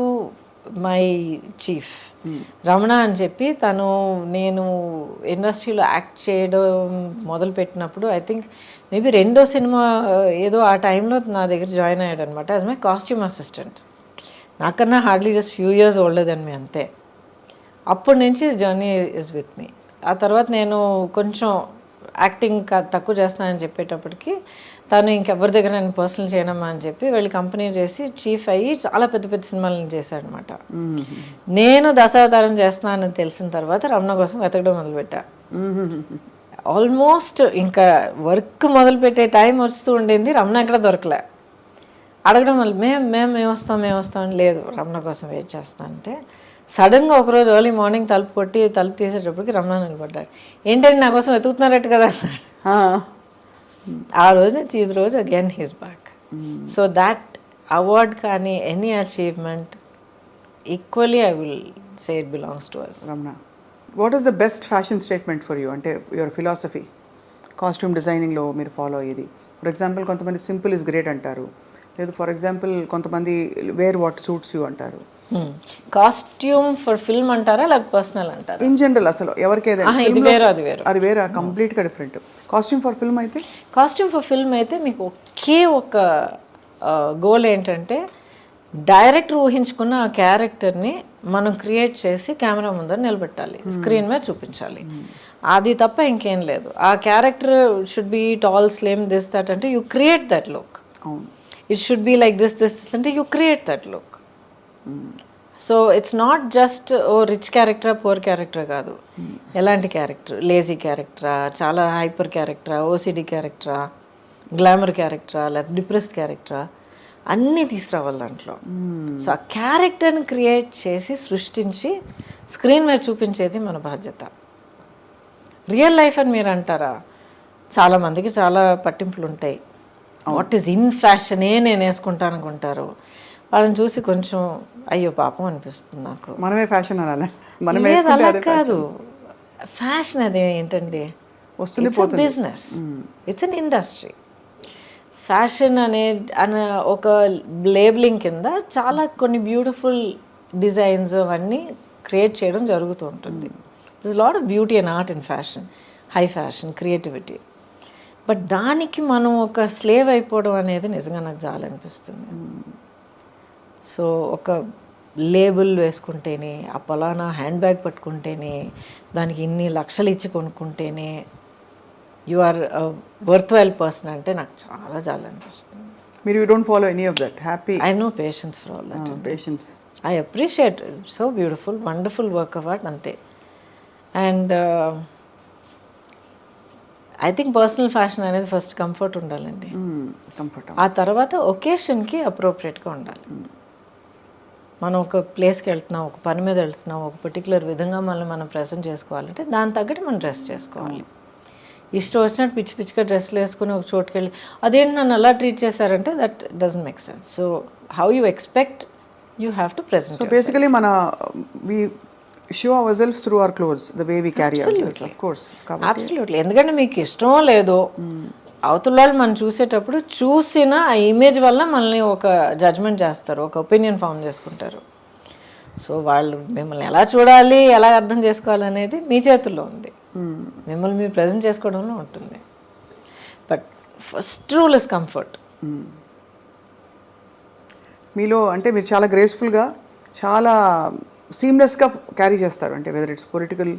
my chief Ramana అని చెప్పి. నేను ఇండస్ట్రీలో యాక్ట్ చేయడం మొదలుపెట్టినప్పుడు ఐ థింక్ మేబీ 2వ సినిమా ఏదో ఆ టైంలో నా దగ్గర జాయిన్ అయ్యాడు అనమాట యాజ్ మై కాస్ట్యూమ్ అసిస్టెంట్. నాకన్నా hardly just few years older then me, అంతే. అప్పటి నుంచి జర్నీ ఇస్ విత్ మీ. ఆ తర్వాత నేను కొంచెం యాక్టింగ్ తక్కువ చేస్తానని చెప్పేటప్పటికి తను ఇంకెవరి దగ్గర నేను పర్సనల్ చేయనమ్మా అని చెప్పి వెళ్ళి కంపెనీ చేసి చీఫ్ అయ్యి చాలా పెద్ద పెద్ద సినిమాలను చేశాడనమాట. నేను దశావతారం చేస్తున్నానని తెలిసిన తర్వాత రమణ కోసం వెతకడం మొదలుపెట్టా. ఆల్మోస్ట్ ఇంకా వర్క్ మొదలుపెట్టే టైం వస్తూ ఉండింది, రమణ ఎక్కడ దొరకలే. అడగడం వల్ల మేము వస్తాం లేదు రమణ కోసం వెయిట్ చేస్తా అంటే, సడన్గా ఒకరోజు ఎర్లీ మార్నింగ్ తలుపు తీసేటప్పటికి రమణ నిలబడ్డాడు. ఏంటంటే నా కోసం వెతుకుతున్నారట్టు కదా అన్నాడు. ఆ రోజు నుంచి ఈ రోజు again he's back. So that award కానీ any achievement equally I will say it belongs to us. Ramana, what is the best fashion statement for you? అంటే యువర్ ఫిలాసఫీ కాస్ట్యూమ్ డిజైనింగ్లో మీరు ఫాలో అయ్యేది. ఫర్ ఎగ్జాంపుల్ కొంతమంది సింపుల్ ఇస్ గ్రేట్ అంటారు, లేదు ఫర్ ఎగ్జాంపుల్ కొంతమంది వేర్ వాట్ సూట్స్ యూ అంటారు. కాస్ట్యూమ్ ఫర్ ఫిల్మ్ అంటారా లేకపోతే పర్సనల్ అంటారా? ఇన్ జనరల్ అసలు ఎవరికి ఏదైనా అది వేరే కంప్లీట్గా డిఫరెంట్. కాస్ట్యూమ్ ఫర్ ఫిల్మ్ అయితే మీకు ఒకే ఒక గోల్ ఏంటంటే డైరెక్టర్ ఊహించుకున్న ఆ క్యారెక్టర్ని మనం క్రియేట్ చేసి కెమెరా ముందర నిలబెట్టాలి, స్క్రీన్ మీద చూపించాలి. అది తప్ప ఇంకేం లేదు. ఆ character should be tall, slim, this that అంటే you create that look. It should be like this అంటే you create that look. So it's not just oh rich క్యారెక్టరా, పూర్ క్యారెక్టరా కాదు. ఎలాంటి క్యారెక్టర్, లేజీ క్యారెక్టరా, చాలా హైపర్ క్యారెక్టరా, ఓసిడి క్యారెక్టరా, గ్లామర్ క్యారెక్టరా, లేకపోతే డిప్రెస్డ్ క్యారెక్టరా, అన్నీ తీసుకురావాలి దాంట్లో. సో ఆ క్యారెక్టర్ని క్రియేట్ చేసి సృష్టించి స్క్రీన్ మీద చూపించేది మన బాధ్యత. రియల్ లైఫ్ అని మీరు అంటారా, చాలామందికి చాలా పట్టింపులు ఉంటాయి. వాట్ ఈజ్ ఇన్ ఫ్యాషనే నేను వేసుకుంటాను అనుకుంటారు. వాళ్ళని చూసి కొంచెం అయ్యో పాపం అనిపిస్తుంది నాకు. మనమే ఫ్యాషన్ అనాలి. అలా కాదు, ఫ్యాషన్ అది ఏంటండి, వస్తుంది business, it's an industry. Fashion అనే ఒక లేబులింగ్ కింద చాలా కొన్ని బ్యూటిఫుల్ డిజైన్స్ అవన్నీ క్రియేట్ చేయడం జరుగుతూ ఉంటుంది. This lot of beauty and art in fashion, high fashion, creativity. But దానికి మనం ఒక స్లేవ్ అయిపోవడం అనేది నిజంగా నాకు చాలా అనిపిస్తుంది. సో ఒక లేబుల్ వేసుకుంటేనే, ఆ పలానా హ్యాండ్ బ్యాగ్ పట్టుకుంటేనే, దానికి ఇన్ని లక్షలు ఇచ్చి కొనుక్కుంటేనే you are worthwhile person అంటే నాకు చాలా చాలా అనిపిస్తుంది. మీరు you don't follow any of that? Happy, I no patience for all that. Patience, I appreciate, so beautiful, wonderful work of art, అంతే. And I think personal fashion అనేది ఫస్ట్ కంఫర్ట్ ఉండాలండి. కంఫర్ట్. ఆ తర్వాత ఒకేషన్కి అప్రోప్రియేట్గా ఉండాలి. మనం ఒక ప్లేస్కి వెళ్తున్నాం, ఒక పని మీద వెళ్తున్నాం, ఒక పర్టికులర్ విధంగా మనం ప్రజెంట్ చేసుకోవాలంటే దాని తగ్గట్టు మనం డ్రెస్ చేసుకోవాలి. ఇష్టం వచ్చినట్టు పిచ్చి పిచ్చిగా డ్రెస్లు వేసుకుని ఒక చోటుకి వెళ్ళి అదేంటి నన్ను అలా ట్రీట్ చేశారంటే that doesn't make sense. So how you expect you have to present. So basically we show ourselves through our clothes, the way we carry ourselves, of course. Absolutely. ఎందుకంటే మీకు ఇష్టమో లేదో అవతల వాళ్ళు మనం చూసేటప్పుడు చూసిన ఆ ఇమేజ్ వల్ల మనల్ని ఒక జడ్జ్మెంట్ చేస్తారు, ఒక ఒపీనియన్ ఫామ్ చేసుకుంటారు. సో వాళ్ళు మిమ్మల్ని ఎలా చూడాలి, ఎలా అర్థం చేసుకోవాలనేది మీ చేతుల్లో ఉంది. మిమ్మల్ని మీరు ప్రజెంట్ చేసుకోవడంలో ఉంటుంది. But first rule is comfort. మీలో అంటే మీరు చాలా గ్రేస్ఫుల్గా, చాలా సీమ్లెస్గా క్యారీ చేస్తారు. అంటే వెదర్ ఇట్స్ పొలిటికల్,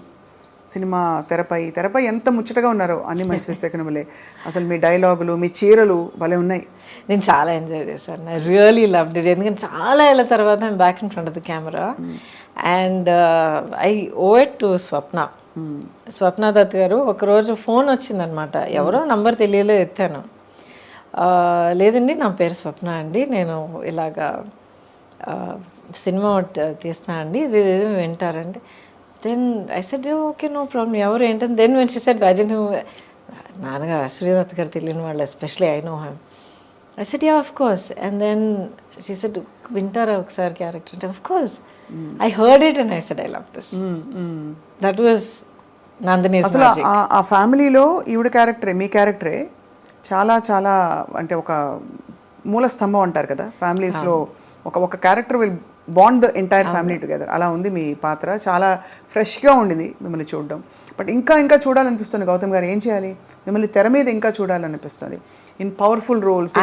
సినిమా, తెరపై ఎంత ముచ్చటగా ఉన్నారో అన్ని మంచి సెకనములే. అసలు మీ డైలాగులు, మీ చీరలు భలే ఉన్నాయి. నేను చాలా ఎంజాయ్ చేశాను. I really loved it. ఎందుకంటే చాలా ఏళ్ళ తర్వాత I'm back in front of the camera and I owe it to Swapna Dutt garu. ఒకరోజు ఫోన్ వచ్చిందనమాట, ఎవరో నంబర్ తెలియలేదు, ఎత్తాను. లేదండి నా పేరు స్వప్న అండి, నేను ఇలాగా సినిమా తీస్తున్నా అండి, ఇది వింటారండి. Then I said okay no problem, ఎవరు ఏంటంటే దెన్ వెన్ షీ సెడ్ వైజన్ నాన్నగారు అశ్వరీదత్ గారు తెలియని వాళ్ళు, especially I know him. I said yeah of course. And then she said వింటారా ఒకసారి క్యారెక్టర్ అంటే of course. I heard it and I said I love this. That was Nandini. అసలు ఆ ఫ్యామిలీలో ఈవిడ క్యారెక్టరే, మీ క్యారెక్టరే చాలా చాలా అంటే ఒక మూల స్తంభం అంటారు కదా ఫ్యామిలీస్లో. ఒక character will bond the entire family together. అలా ఉంది మీ పాత్ర. చాలా ఫ్రెష్గా ఉండింది మిమ్మల్ని చూడడం. బట్ ఇంకా చూడాలనిపిస్తుంది గౌతమ్ గారు. ఏం చేయాలి, మిమ్మల్ని తెర మీద ఇంకా చూడాలనిపిస్తుంది in powerful roles.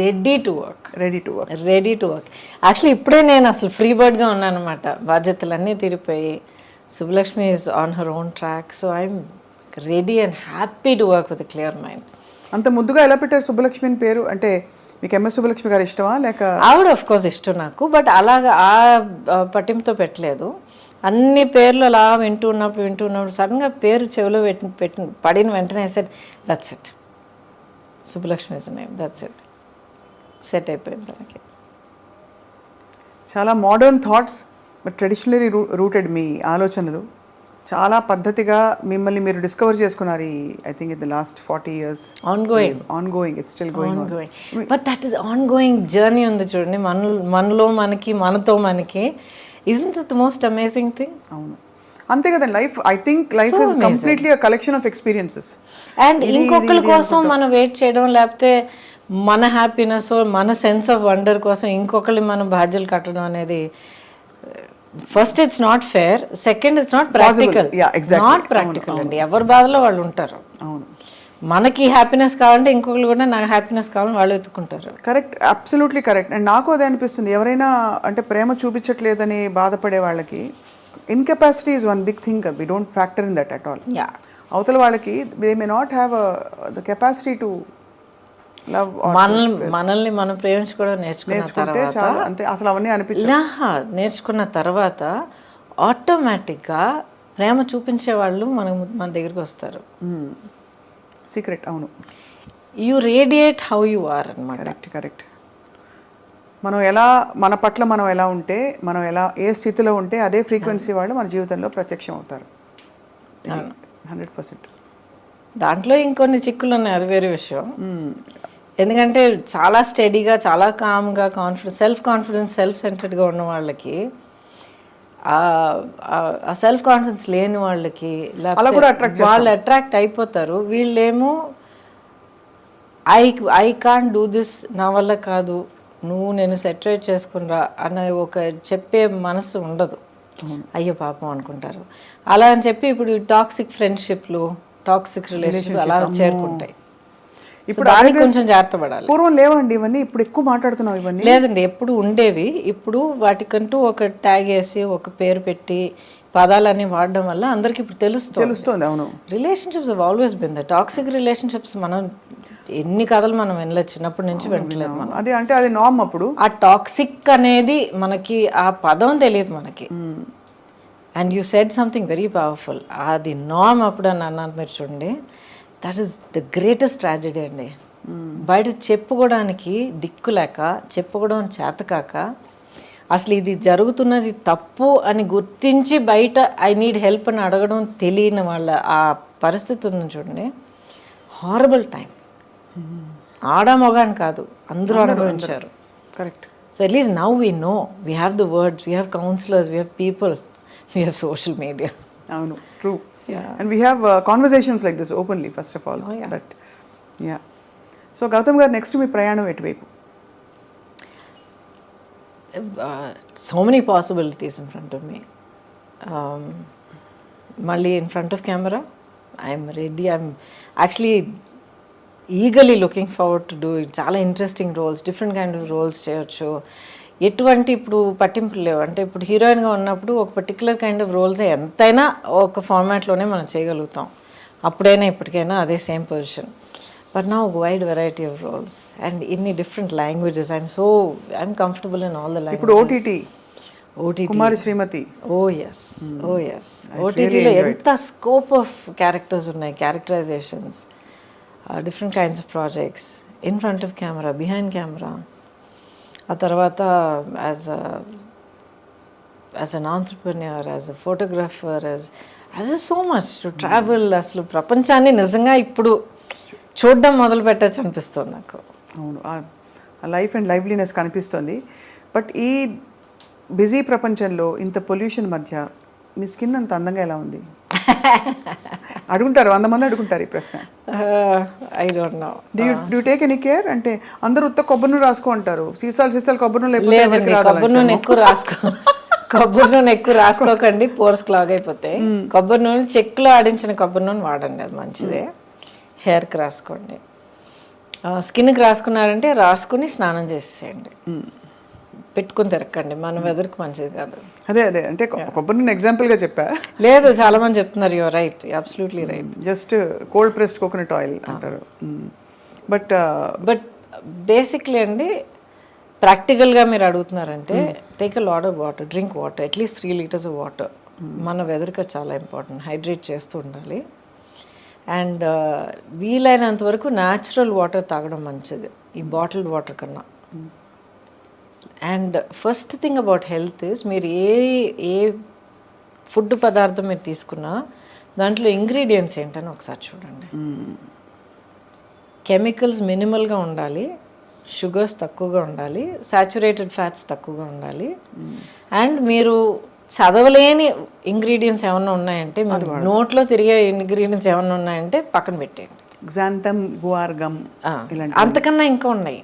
Ready to work. Actually ఇప్పుడే నేను అసలు ఫ్రీ బర్డ్గా ఉన్నాను అనమాట. బాధ్యతలన్నీ తీరిపోయి Subbalakshmi is on her own track. So I'm ready and happy to work with clear mind. అంత ముద్దుగా ఎలా పెట్టారు సుబ్బలక్ష్మి అని పేరు? అంటే మీకు ఎంఎస్ సుబ్బలక్ష్మి గారు ఇష్టమా లేక? ఆవిడ ఆఫ్ కోర్స్ ఇష్టం నాకు, బట్ అలాగా ఆ పట్టింపుతో పెట్టలేదు. అన్ని పేర్లు అలా వింటూ ఉన్నప్పుడు సడన్గా పేరు చెవిలో పడిన వెంటనే set that's it, Subbalakshmi is name, that's it, set అయిపోయింది మనకి. చాలా modern thoughts but traditionally rooted మీ ఆలోచనలు. చాలా పద్ధతిగా మిమ్మల్ని మీరు డిస్కవర్ చేసుకున్నారు ఈ I think in the last 40 years. Ongoing it's still going on. But that is ongoing journey ఉంది చూడండి, మనలో మనకి, మనతో మనకి. Isn't that the most amazing thing? అవును, అంతే కదండి. Life I think life is completely a collection of experiences. And ఇంకొకరి కోసం మనం వెయిట్ చేయడం, లేకపోతే మన హ్యాపీనెస్, మన సెన్స్ ఆఫ్ వండర్ కోసం ఇంకొకరి మనం బాధ్యతలు కట్టడం అనేది first it's not fair, second it's not practical. Not practical అండి. ఎవరి బాధలో వాళ్ళు ఉంటారు. అవును, మనకి హ్యాపీనెస్ కావాలంటే ఇంకొకరు కూడా నాకు హ్యాపీనెస్ కావాలని వాళ్ళు వెతుక్కుంటారు. Correct, absolutely correct. అండ్ నాకు అదే అనిపిస్తుంది, ఎవరైనా అంటే ప్రేమ చూపించట్లేదని బాధపడే వాళ్ళకి incapacity is one big thing. We don't factor in that at all. అవతల వాళ్ళకి they may not have the capacity to love. మనల్ని మనం ప్రేమించుకోవడం నేర్చుకుంటే చాలు, అంతే. అసలు అవన్నీ నేర్చుకున్న తర్వాత ఆటోమేటిక్గా ప్రేమ చూపించే వాళ్ళు మన దగ్గరికి వస్తారు. సీక్రెట్. అవును, you radiate how you are అన్నమాట. కరెక్ట్. మనం ఎలా, మన పట్ల మనం ఎలా ఉంటే, మనం ఎలా ఏ స్థితిలో ఉంటే అదే ఫ్రీక్వెన్సీ వాళ్ళు మన జీవితంలో ప్రత్యక్షం అవుతారు. 100%. దాంట్లో ఇంకొన్ని చిక్కులు ఉన్నాయి, అది వేరే విషయం. ఎందుకంటే చాలా స్టడీగా, చాలా కామ్గా, సెల్ఫ్ సెంటర్డ్గా ఉన్న వాళ్ళకి, ఆ సెల్ఫ్ కాన్ఫిడెన్స్ లేని వాళ్ళకి వాళ్ళు అట్రాక్ట్ అయిపోతారు. వీళ్ళేమో ఐ కాంట్ డూ దిస్, నా వల్ల కాదు, నువ్వు నేను సెటరేట్ చేసుకునిరా అన్న ఒక చెప్పే మనసు ఉండదు. అయ్యో పాపం అనుకుంటారు. అలా అని చెప్పి ఇప్పుడు టాక్సిక్ ఫ్రెండ్షిప్లు, టాక్సిక్ రిలేషన్షిప్ అలా చేరుకుంటాయి. ఇప్పుడు కొంచెం జాగ్రత్త పడాలి. పూర్వం లేవండి ఇవన్నీ, ఇప్పుడు ఎక్కువ మాట్లాడుతున్నాం ఇవన్నీ. లేదండి, ఎప్పుడు ఉండేవి. ఇప్పుడు వాటికంటూ ఒక ట్యాగ్ వేసి ఒక పేరు పెట్టి పదాలన్నీ వాడడం వల్ల అందరికి ఇప్పుడు తెలుస్తుంది. అవును, relationships have always been the toxic relationships. మనం ఎన్ని కథలు మనం వినలేదు, చిన్నప్పటి నుంచి వింటలేదు మనం. అది అంటే అది నార్మ్. అప్పుడు ఆ టాక్సిక్ అనేది మనకి ఆ పదం తెలియదు మనకి. And you said something very powerful. అది నార్మ్ అప్పుడు అని అన్నారు మీరు చూడండి. That is the greatest tragedy అండి. బయట చెప్పుకోవడానికి దిక్కు లేక, చెప్పుకోవడం చేతకాక, అసలు ఇది జరుగుతున్నది తప్పు అని గుర్తించి బయట ఐ నీడ్ హెల్ప్ అని అడగడం తెలియని వాళ్ళ ఆ పరిస్థితి ఉంది చూడండి. Horrible time. ఆడ మొగాని కాదు, అందరూ అనుభవించారు. Correct. So at least now we know, we have the words, we have counsellors, we have people, we have social media. అవును, true. And we have conversations like this openly first of all. That yeah. So Gautam గారు, నెక్స్ట్ మీ ప్రయాణం ఎటువైపు? So many possibilities in front of me. Malli in front of camera, I'm ready. I'm actually eagerly looking forward to do it. చాలా interesting roles, different kind of roles చేయొచ్చు. ఎటువంటి ఇప్పుడు పట్టింపులు లేవు. అంటే ఇప్పుడు హీరోయిన్గా ఉన్నప్పుడు ఒక పర్టికులర్ కైండ్ ఆఫ్ రోల్స్ ఎంతైనా ఒక ఫార్మాట్లోనే మనం చేయగలుగుతాం. అప్పుడైనా ఇప్పటికైనా అదే same position. But now wide variety of roles and in different languages. I'm comfortable in all the languages. ఇప్పుడు OTT కుమారి శ్రీమతి. Oh yes. OTT లో ఎంత స్కోప్ ఆఫ్ క్యారెక్టర్స్ ఉన్నాయి, characterisations, different kinds of projects, in front of camera, behind camera. ఆ తర్వాత as an entrepreneur, as a photographer, as so much to travel. అసలు ప్రపంచాన్ని నిజంగా ఇప్పుడు చూడడం మొదలు పెట్టచ్చు అనిపిస్తుంది నాకు. అవును, ఆ లైఫ్ అండ్ లైవ్లీనెస్ కనిపిస్తుంది. బట్ ఈ బిజీ ప్రపంచంలో ఇంత పొల్యూషన్ మధ్య మీ స్కిన్ అంత అందంగా ఎలా ఉంది? అడుగుంటారు, 100 మంది అడుగుంటారు ఈ ప్రశ్న. I don't know. Do take any care? అంటే అందరూ ఉత్త కొబ్బరి నూనె రాసుకో అంటారు, సీసాలు కొబ్బరి నూనె. కొబ్బరి నూనె ఎక్కువ కొబ్బరి నూనె ఎక్కువ రాసుకోకండి, పోర్స్ క్లాగ్ అయిపోతాయి. కొబ్బరి నూనె చెక్కులో ఆడించిన కొబ్బరి నూనె వాడండి, అది మంచిదే. హెయిర్కి రాసుకోండి. స్కిన్కి రాసుకున్నారంటే రాసుకుని స్నానం చేసేయండి, పెట్టుకుని తిరగండి. మన వెదర్కి మంచిది కాదు. అదే అంటే కొబ్బరి నూనె ఎగ్జాంపుల్గా చెప్పా. లేదు, చాలా మంది చెప్తున్నారు. Your right, absolutely right. Just cold pressed coconut oil అంటారు. బట్ బేసిక్లీ అండి, ప్రాక్టికల్గా మీరు అడుగుతున్నారంటే take a lot of water, drink water, at least 3 liters of water. మన వెదర్కి చాలా ఇంపార్టెంట్, హైడ్రేట్ చేస్తూ ఉండాలి. అండ్ వీలైనంత వరకు న్యాచురల్ వాటర్ తాగడం మంచిది ఈ బాటిల్డ్ వాటర్ కన్నా. And first thing about health is, మీరు ఏ ఫుడ్ పదార్థం మీరు తీసుకున్నా దాంట్లో ఇంగ్రీడియంట్స్ ఏంటని ఒకసారి చూడండి. కెమికల్స్ మినిమల్గా ఉండాలి, షుగర్స్ తక్కువగా ఉండాలి, సాచురేటెడ్ ఫ్యాట్స్ తక్కువగా ఉండాలి. అండ్ మీరు చదవలేని ఇంగ్రీడియంట్స్ ఏమన్నా ఉన్నాయంటే, మీరు నోట్లో తిరిగే ఇంగ్రీడియంట్స్ ఏమన్నా ఉన్నాయంటే పక్కన పెట్టేయండి. గ్జాంతమ్, గువార్ గమ్, అంతకన్నా ఇంకా ఉన్నాయి.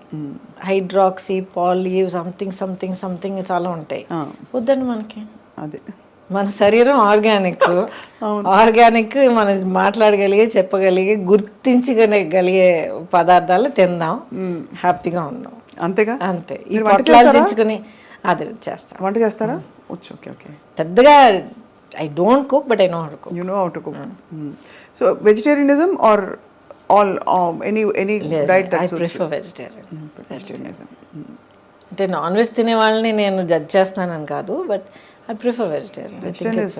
హైడ్రాక్సీ, పాలీ, సంథింగ్ చాలా ఉంటాయి. వద్దండి మనకి. అదే మన శరీరం ఆర్గానిక్. మనం మాట్లాడగలిగే, చెప్పగలిగే, గుర్తించగలిగే పదార్థాలు తిందాం, హ్యాపీగా ఉందాం. అంతేగా? అంతే. ఈ పొట్లాలు తెచ్చుకుని అది చేస్తాం. వంట చేస్తారా? ఓకే. పెద్దగా I don't cook, but I know how to cook. You know how to cook. So vegetarianism or all any diet that suits? I prefer vegetarianism. అంటే నాన్ వెజ్ తినే వాళ్ళని నేను జడ్జ్ చేస్తున్నానని కాదు, but I prefer vegetarian. Vegetarian is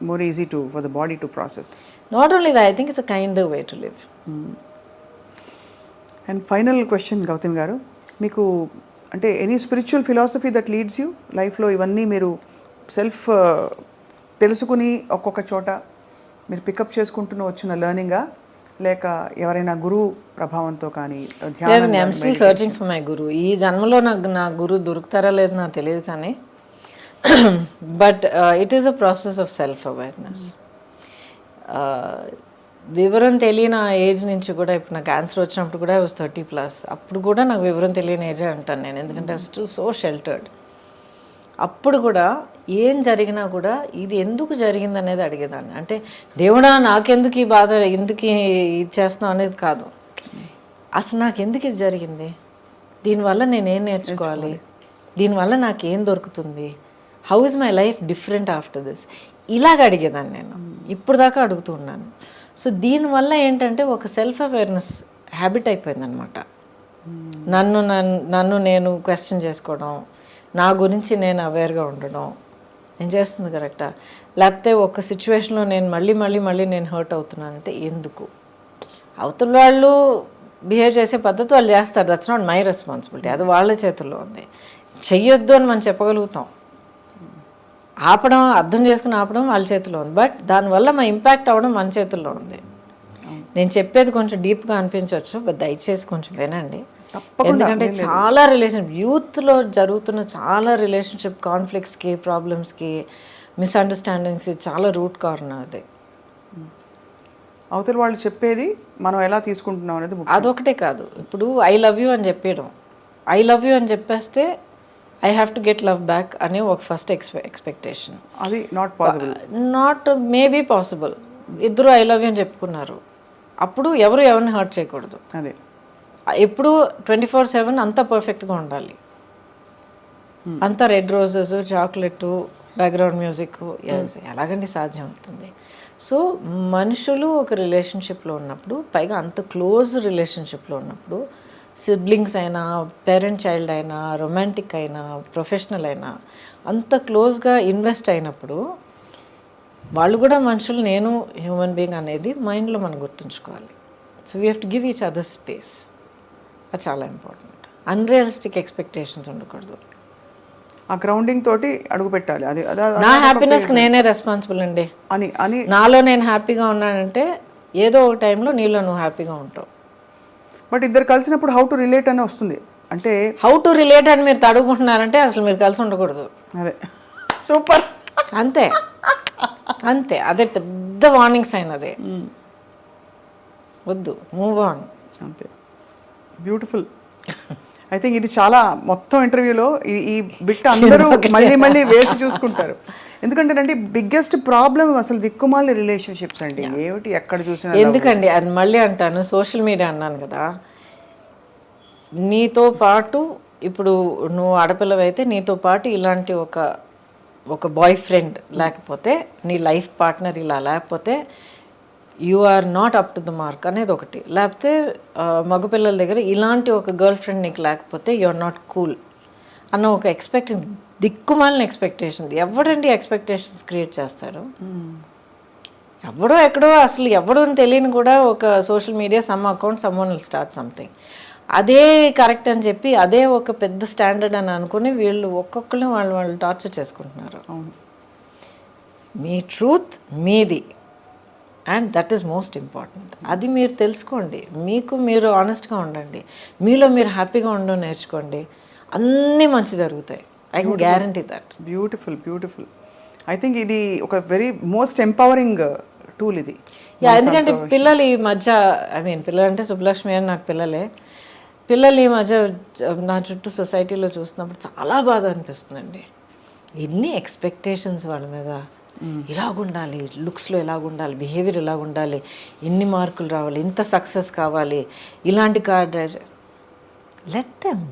more easy for the body to process. Not only that, I think it's a kinder way to live. And final question, Gautam garu, meeku ante any spiritual philosophy that leads you life lo, ivanni meeru self telusukuni okkoka chota మీరు పికప్ చేసుకుంటూ వచ్చిన లెర్నింగా, లేక ఎవరైనా గురువు ప్రభావంతో కానీ ధ్యానం? I'm still searching for my guru. ఈ జన్మలో నాకు నా గురువు దొరుకుతారా లేదు నాకు తెలియదు, కానీ but it is a process of self awareness. వివరం తెలియని ఏజ్ నుంచి కూడా, ఇప్పుడు నాకు క్యాన్సర్ వచ్చినప్పుడు కూడా I was 30+. అప్పుడు కూడా నాకు వివరం తెలియని ఏజే అంటాను నేను, ఎందుకంటే స్టిల్ సో షెల్టర్డ్. అప్పుడు కూడా ఏం జరిగినా కూడా ఇది ఎందుకు జరిగింది అనేది అడిగేదాన్ని. అంటే దేవుడా నాకెందుకు ఈ బాధ, ఎందుకు ఇచ్చేస్తున్నావు అనేది కాదు, అసలు నాకు ఎందుకు ఇది జరిగింది, దీనివల్ల నేనేం నేర్చుకోవాలి, దీనివల్ల నాకేం దొరుకుతుంది, how is my life different after this, ఇలాగ అడిగేదాన్ని నేను. ఇప్పుడు దాకా అడుగుతూ ఉన్నాను. సో దీనివల్ల ఏంటంటే ఒక సెల్ఫ్ అవేర్నెస్ హ్యాబిట్ అయిపోయింది అనమాట. నన్ను నేను క్వశ్చన్ చేసుకోవడం, నా గురించి నేను అవేర్గా ఉండడం, నేను చేస్తుంది కరెక్టా, లేకపోతే ఒక సిచ్యువేషన్లో నేను మళ్ళీ నేను హర్ట్ అవుతున్నానంటే ఎందుకు, అవతల వాళ్ళు బిహేవ్ చేసే పద్ధతి వాళ్ళు చేస్తారు, దట్స్ నాట్ మై రెస్పాన్సిబిలిటీ, అది వాళ్ళ చేతుల్లో ఉంది. చెయ్యొద్దు అని మనం చెప్పగలుగుతాం, ఆపడం అర్థం చేసుకుని ఆపడం వాళ్ళ చేతిలో ఉంది, బట్ దానివల్ల మా ఇంపాక్ట్ అవ్వడం మన చేతుల్లో ఉంది. నేను చెప్పేది కొంచెం డీప్గా అనిపించవచ్చు, బట్ దయచేసి కొంచెం వినండి. ఎందుకంటే చాలా యూత్లో జరుగుతున్న చాలా రిలేషన్షిప్ కాన్ఫ్లిక్ట్స్కి, ప్రాబ్లమ్స్కి, మిస్అండర్స్టాండింగ్స్కి చాలా రూట్ కారణం అది. అవతల వాళ్ళు చెప్పేది మనం ఎలా తీసుకుంటున్నాం అనేది అదొకటే కాదు, ఇప్పుడు ఐ లవ్ యూ అని చెప్పడం, ఐ లవ్ యూ అని చెప్పేస్తే I have to get love back అనే ఒక ఫస్ట్ ఎక్స్పెక్టేషన్. అది not possible. Not maybe possible. ఇద్దరు ఐ లవ్ యూ అని చెప్పుకున్నారు, అప్పుడు ఎవరు ఎవరిని హర్ట్ చేయకూడదు. అదే ఎప్పుడు 24/7 అంతా పర్ఫెక్ట్గా ఉండాలి, అంతా red roses, chocolate, background music, ఎలాగండి సాధ్యం అవుతుంది? సో మనుషులు ఒక రిలేషన్షిప్లో ఉన్నప్పుడు, పైగా అంత క్లోజ్ రిలేషన్షిప్లో ఉన్నప్పుడు, సిబ్లింగ్స్ అయినా, పేరెంట్ చైల్డ్ అయినా, రొమాంటిక్ అయినా, ప్రొఫెషనల్ అయినా, అంత క్లోజ్గా ఇన్వెస్ట్ అయినప్పుడు వాళ్ళు కూడా మనుషులు, నేను హ్యూమన్ బీయింగ్ అనేది మైండ్లో మనం గుర్తుంచుకోవాలి. So we have to give each other space, అది చాలా ఇంపార్టెంట్. అన్రియలిస్టిక్ ఎక్స్పెక్టేషన్స్ ఉండకూడదు. ఆ గ్రౌండింగ్ తోటి అడుగు పెట్టాలి. అది నా హ్యాపీనెస్కి నేనే రెస్పాన్సిబుల్ అండి అని అని నాలో నేను హ్యాపీగా ఉన్నానంటే ఏదో ఒక టైంలో నీలో నువ్వు హ్యాపీగా ఉంటావు. బట్ ఇద్దరు కలిసినప్పుడు హౌ టు రిలేట్ అని వస్తుంది. అంటే హౌ టు రిలేట్ అని మీరు తడుగుకుంటున్నారంటే అసలు మీరు కలిసి ఉండకూడదు. అదే సూపర్, అంతే అంతే, అదే పెద్ద వార్నింగ్ సైన్. అదే వద్దు, మూవ్ ఆన్. అంతే, బ్యూటిఫుల్. ఐ థింక్ ఇది చాలా మొత్తం ఇంటర్వ్యూలో ఈ బిట్ అందరూ మళ్ళీ మళ్ళీ వేసి చూసుకుంటారు. ఎందుకంటే బిగ్గెస్ట్ ప్రాబ్లం అసలు దిక్కుమాలి రిలేషన్షిప్స్ అండి. ఏమిటి ఎక్కడ చూసినా. ఎందుకండి అది మళ్ళీ అంటాను, సోషల్ మీడియా అన్నాను కదా, నీతో పాటు ఇప్పుడు నువ్వు ఆడపిల్లవైతే నీతో పాటు ఇలాంటి ఒక బాయ్ ఫ్రెండ్ లేకపోతే, నీ లైఫ్ పార్ట్నర్ ఇలా లేకపోతే you are not up to the mark అనేది ఒకటి. లేకపోతే మగపిల్లల దగ్గర ఇలాంటి ఒక గర్ల్ ఫ్రెండ్ నీకు లేకపోతే యు ఆర్ నాట్ కూల్ అన్న ఒక దిక్కుమాలిన ఎక్స్పెక్టేషన్. ఎవడండి ఎక్స్పెక్టేషన్స్ క్రియేట్ చేస్తారు? ఎవడో ఎక్కడో అసలు ఎవడో తెలియని కూడా ఒక social media some account some one will start something, అదే కరెక్ట్ అని చెప్పి అదే ఒక పెద్ద స్టాండర్డ్ అని అనుకుని వీళ్ళు ఒక్కొక్కరు వాళ్ళు టార్చర్ చేసుకుంటున్నారు. మీ ట్రూత్ మీది, and that is most important. అది మీరు తెలుసుకోండి, మీకు మీరు ఆనెస్ట్గా ఉండండి, మీలో మీరు హ్యాపీగా ఉండడం నేర్చుకోండి, అన్నీ మంచి జరుగుతాయి. I can guarantee that. Beautiful beautiful. I think ఇది ఒక వెరీ మోస్ట్ ఎంపవరింగ్ టూల్ ఇది. ఎందుకంటే పిల్లలు ఈ మధ్య, పిల్లలు అంటే సుబ్బలక్ష్మి అని నాకు పిల్లలు ఈ మధ్య నా చుట్టూ సొసైటీలో చూస్తున్నప్పుడు చాలా బాధ అనిపిస్తుందండి. ఎన్ని ఎక్స్పెక్టేషన్స్ వాళ్ళ మీద, ఇలాగుండాలి, లుక్స్లో ఎలాగుండాలి, బిహేవియర్ ఎలాగుండాలి, ఇన్ని మార్కులు రావాలి, ఇంత సక్సెస్ కావాలి, ఇలాంటి car drive. Let them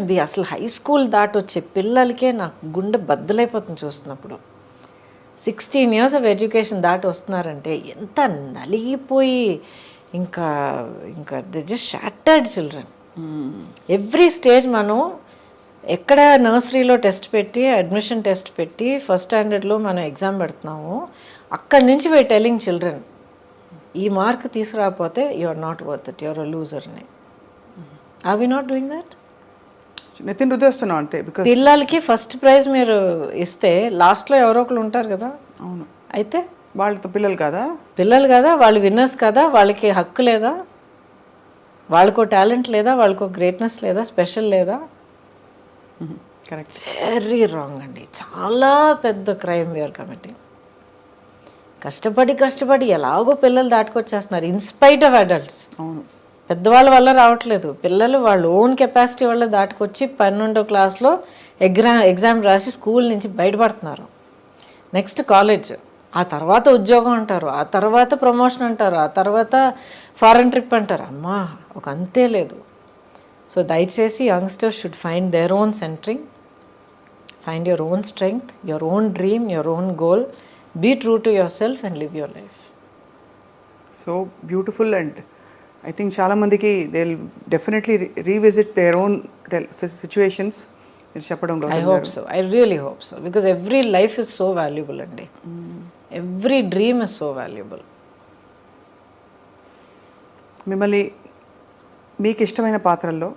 be. అసలు హై స్కూల్ దాటొచ్చే పిల్లలకే నాకు గుండె బద్దలైపోతుంది చూస్తున్నప్పుడు. 16 years ఆఫ్ ఎడ్యుకేషన్ దాటి వస్తున్నారంటే ఎంత నలిగిపోయి, ఇంకా the just shattered children. Every stage మనం ఎక్కడ నర్సరీలో టెస్ట్ పెట్టి, అడ్మిషన్ టెస్ట్ పెట్టి, ఫస్ట్ స్టాండర్డ్లో మనం ఎగ్జామ్ పెడుతున్నాము, అక్కడి నుంచి వీ టెలింగ్ చిల్డ్రన్, ఈ మార్క్ తీసుకురాకపోతే you are not worth it, you are a లూజర్ని. Are we not doing that? నితిన్ రుద్దేస్తున్నాం అంతే. బికాజ్ పిల్లలకి ఫస్ట్ ప్రైజ్ మీరు ఇస్తే లాస్ట్లో ఎవరో ఒకరు ఉంటారు కదా. అవును, అయితే వాళ్ళతో పిల్లలు కదా, వాళ్ళు విన్నర్స్ కదా, వాళ్ళకి హక్కు లేదా, వాళ్ళకో టాలెంట్ లేదా, వాళ్ళకో గ్రేట్నెస్ లేదా, స్పెషల్ లేదా? కరెక్ట్. వెరీ రాంగ్ అండి, చాలా పెద్ద క్రైమ్ వీఆర్ కమిటింగ్. కష్టపడి ఎలాగో పిల్లలు దాటుకొచ్చేస్తున్నారు ఇన్స్పైట్ ఆఫ్ అడల్ట్స్. అవును, పెద్దవాళ్ళ వల్ల రావట్లేదు, పిల్లలు వాళ్ళ ఓన్ కెపాసిటీ వల్ల దాటుకొచ్చి 12వ క్లాస్లో ఎగ్జామ్ రాసి స్కూల్ నుంచి బయటపడుతున్నారు. నెక్స్ట్ కాలేజ్, ఆ తర్వాత ఉద్యోగం అంటారు, ఆ తర్వాత ప్రమోషన్ అంటారు, ఆ తర్వాత ఫారెన్ ట్రిప్ అంటారు. అమ్మా ఒక అంతే లేదు. సో దయచేసి youngsters should find their own centering, find your own strength, your own dream, your own goal, be true to yourself and live your life. So beautiful. And I think చాలామందికి they will definitely revisit their own situations మీరు చెప్పడంలో. I hope so, I really hope so, because every life is so valuable అండి, every dream is so valuable. మిమ్మల్ని మీకు ఇష్టమైన పాత్రల్లో,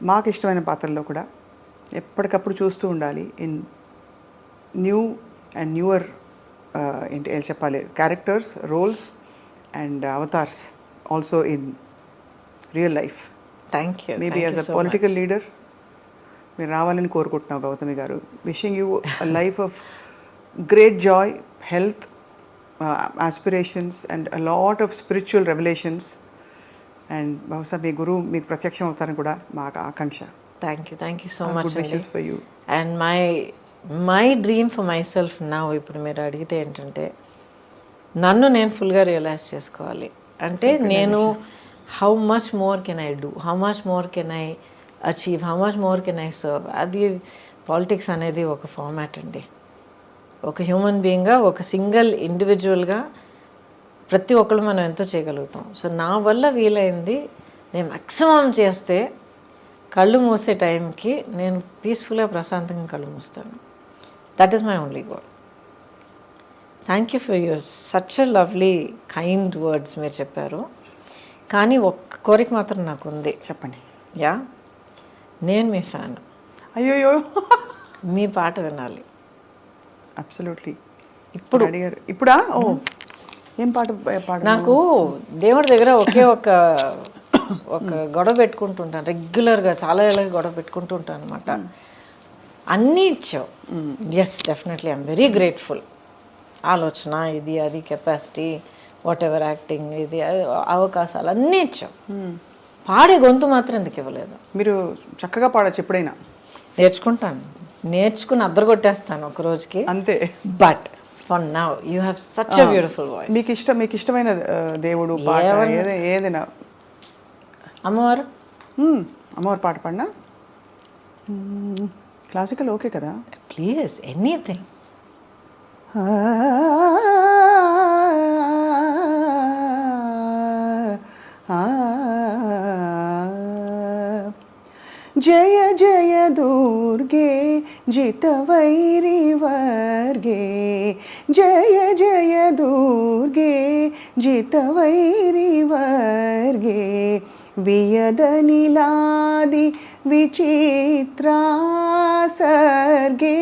మాకు ఇష్టమైన పాత్రల్లో కూడా ఎప్పటికప్పుడు చూస్తూ ఉండాలి ఇన్ న్యూ అండ్ న్యూవర్ ఏంటి ఏం చెప్పాలి, characters, roles and avatars also in real life. Thank you. Maybe as a political leader మీరు రావాలని కోరుకుంటున్నావు గౌతమి గారు. Wishing you a life of great joy, health, aspirations and a lot of spiritual revolutions. అండ్ బహుశా మీ గురువు మీకు ప్రత్యక్షం అవుతారని కూడా మా ఆకాంక్ష. Thank you so much. Wishes for you. And my dream for myself now, ఇప్పుడు మీరు అడిగితే ఏంటంటే నన్ను నేను ఫుల్గా రియలైజ్ చేసుకోవాలి. అంటే నేను how much more can I do, how much more can I achieve, how much more can I serve. అది పాలిటిక్స్ అనేది ఒక ఫార్మాట్ అండి. ఒక హ్యూమన్ బీయింగ్గా, ఒక సింగిల్ ఇండివిజువల్గా ప్రతి ఒక్కరు మనం ఎంతో చేయగలుగుతాం. సో నా వల్ల వీలైంది నేను మ్యాక్సిమం చేస్తే కళ్ళు మూసే టైంకి నేను పీస్ఫుల్గా ప్రశాంతంగా కళ్ళు మూస్తాను. That is my only goal. Thank you for your such a lovely kind words మీరు చెప్పారు. కానీ ఒక్క కోరిక మాత్రం నాకు ఉంది. చెప్పండి. యా, నేను మీ ఫ్యాన్. అయ్యోయ్యో, మీ పాట వినాలి. అబ్సల్యూట్లీ. ఇప్పుడు అడిగారు. ఇప్పుడా? ఓ, ఏం పాట పాట? నాకు దేవుడి దగ్గర ఒకే ఒక గొడవ పెట్టుకుంటుంటాను రెగ్యులర్గా, చాలా ఏళ్ళకి గొడవ పెట్టుకుంటూ ఉంటాను అనమాట. అన్నీ ఇచ్చావు. Yes, definitely I'm very grateful. ఆలోచన, ఇది అది, కెపాసిటీ, వాట్ ఎవర్, యాక్టింగ్, ఇది అవకాశాలు అన్నీ ఇచ్చావు. పాడే గొంతు మాత్రం ఎందుకు ఇవ్వలేదు? మీరు చక్కగా పాడచ్చు ఎప్పుడైనా. నేర్చుకుంటాను, నేర్చుకుని అద్దరగొట్టేస్తాను ఒక రోజుకి, అంతే. But for now you have such a beautiful voice. మీకు ఇష్టమైన దేవుడు పాట ఏదైనా? అమ్మవారు. అమ్మవారు పాట పాడినా? క్లాసికల్ ఓకే కదా? Please, anything. జయ జయ దుర్గే జితవైరి వర్గే, జయ జయ దుర్గే జితవైరి వర్గే, వియదనిలాది విచిత్రా సర్గే,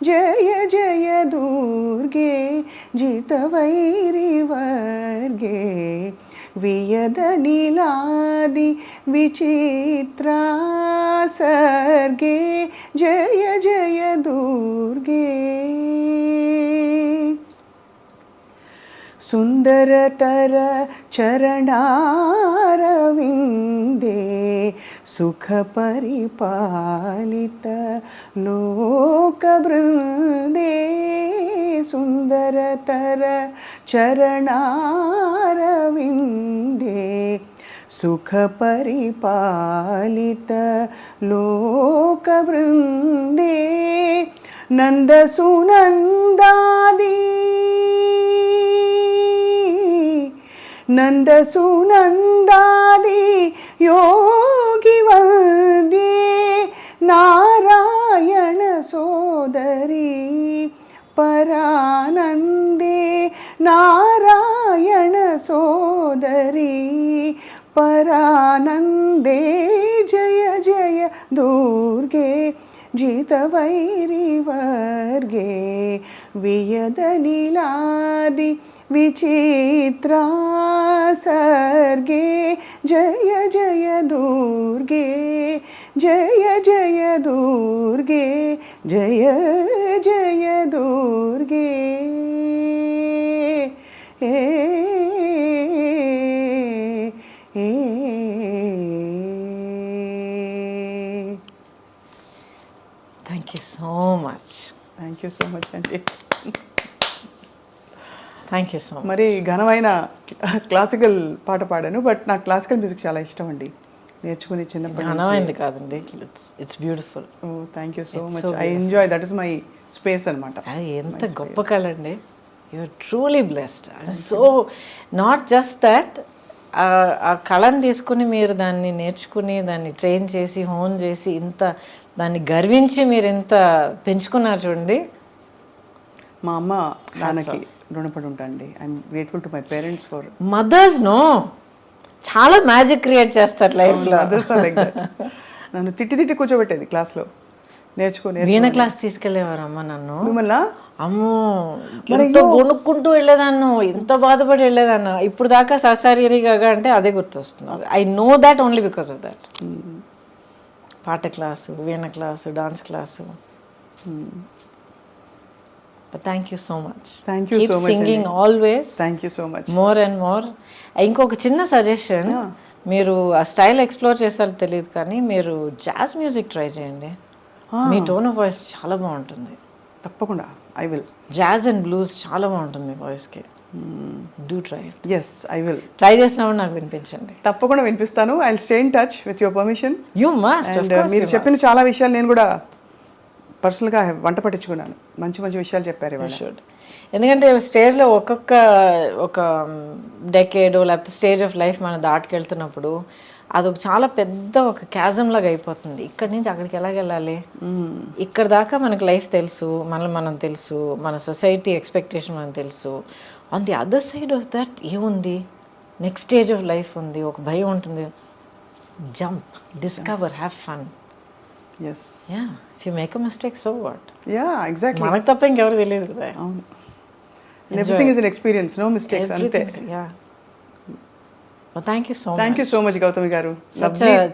జయ జయ దుర్గే జితవైరి వర్గే, వియదనిలాది విచిత్రా సర్గే, జయ జయ దుర్గే. సుందరతర చరణారవిందే, సుఖ పరిపాలిత లోకబృందే, సుందరతర చరణారవిందే, సుఖ పరిపాలిత లోకబృందే, నందసునందాది నందసునందాది యోగి వందే, నారాయణ సోదరి పరానందే, నారాయణ సోదరి పరానందే, జయ జయ దుర్గే జితవైరి వర్గే, వియదనిలాది విచిత్రా సర్గే, జయ జయ దుర్గే, జయ జయ దుర్గే, జయ జయ దుర్గే. Thank you so much. Thank you so much అండి. Thank you so much. మరి ఘనమైన క్లాసికల్ పాట పాడాను, బట్ నాకు క్లాసికల్ మ్యూజిక్ చాలా ఇష్టం అండి. నేర్చుకుని చిన్నప్పటి నుంచి. ఘనమైంది కాదండి, it's beautiful. Oh, thank you so much. I enjoy, that is my space అనమాట. అది ఎంత గొప్ప కళ అండి. You're truly blessed. I'm so not just that, ఆ కళను తీసుకుని మీరు దాన్ని నేర్చుకుని దాన్ని ట్రైన్ చేసి హోన్ చేసి ఇంత దాన్ని గర్వించి మీరు ఇంత పెంచుకున్నారు చూడండి. మా అమ్మ నాన్నకి రుణపడి ఉంటాండి. I'm grateful to my parents for mothers. No, చాలా మ్యాజిక్ క్రియేట్ చేస్తారు లైఫ్లో. Others like that. నన్ను తిట్టి కూర్చోబెట్టేది క్లాస్లో నేర్చుకో వీణ క్లాస్ తీసుకెళ్లేవారమ్మ నన్ను. మిమ్మల్ని అమ్మో ఎంతో కొనుక్కుంటూ వెళ్ళేదాన్ని, ఎంత బాధపడి వెళ్ళేదాన్ని. ఇప్పుడు దాకా ససారిగా అంటే అదే గుర్తొస్తుంది. I know that only because of that. పాట class, veena class, dance class. Thank you so much. Thank you so much. Singing always. Thank you so much. More and more. ఇంకొక చిన్న సజెషన్, మీరు ఆ స్టైల్ ఎక్స్ప్లోర్ చేస్తారో తెలియదు కానీ మీరు జాజ్ మ్యూజిక్ ట్రై చేయండి. మీ టోన్ ఆఫ్ వాయిస్ చాలా బాగుంటుంది. తప్పకుండా I will. Jazz and blues చాలా బాగుంటుంది మీ వాయిస్కి. Do try it. Yes I will. Try చేసినప్పుడు నాకు వినిపించండి. తప్పకుండా వినిపిస్తాను. I will stay in touch with your permission. You must. అండ్ మీరు చెప్పిన చాలా విషయాలు నేను కూడా పర్సనల్గా వంట పట్టించుకున్నాను. మంచి మంచి విషయాలు చెప్పారు ఇవాళ. షుడ్. ఎందుకంటే స్టేజ్లో ఒక డెకేడ్ లేకపోతే స్టేజ్ ఆఫ్ లైఫ్ మనం దాటుకెళ్తున్నప్పుడు అదొక చాలా పెద్ద ఒక క్యాజం లాగా అయిపోతుంది. ఇక్కడి నుంచి అక్కడికి ఎలాగెళ్ళాలి, ఇక్కడ దాకా మనకు లైఫ్ తెలుసు, మనం తెలుసు, మన సొసైటీ ఎక్స్పెక్టేషన్ మనకు తెలుసు. On the other side of that ఏముంది, నెక్స్ట్ స్టేజ్ ఆఫ్ లైఫ్ ఉంది, ఒక భయం ఉంటుంది. Jump, discover, have fun. Yes. Yeah, if you make a mistake, so what? Yeah, exactly. మనకు తప్ప ఇంకెవరు తెలియదు కదా. అవును. Everything is an experience, no mistakes. అంతే. Yeah. Well, thank you so much. Thank you so much, Gautami గారు.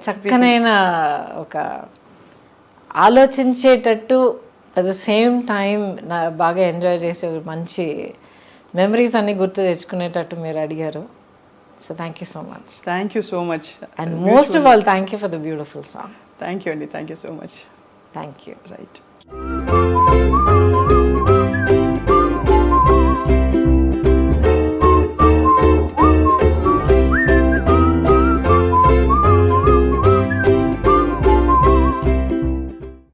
చక్కనైన ఒక ఆలోచించేటట్టు అట్ ద సేమ్ టైం బాగా ఎంజాయ్ చేసే మంచి మెమరీస్ అన్ని గుర్తు తెచ్చుకునేటట్టు మీరు అడిగారు. So thank you so much. Thank you so much. And most of all, thank you for the beautiful song. Thank you, Andy. Thank you so much. Thank you. Right.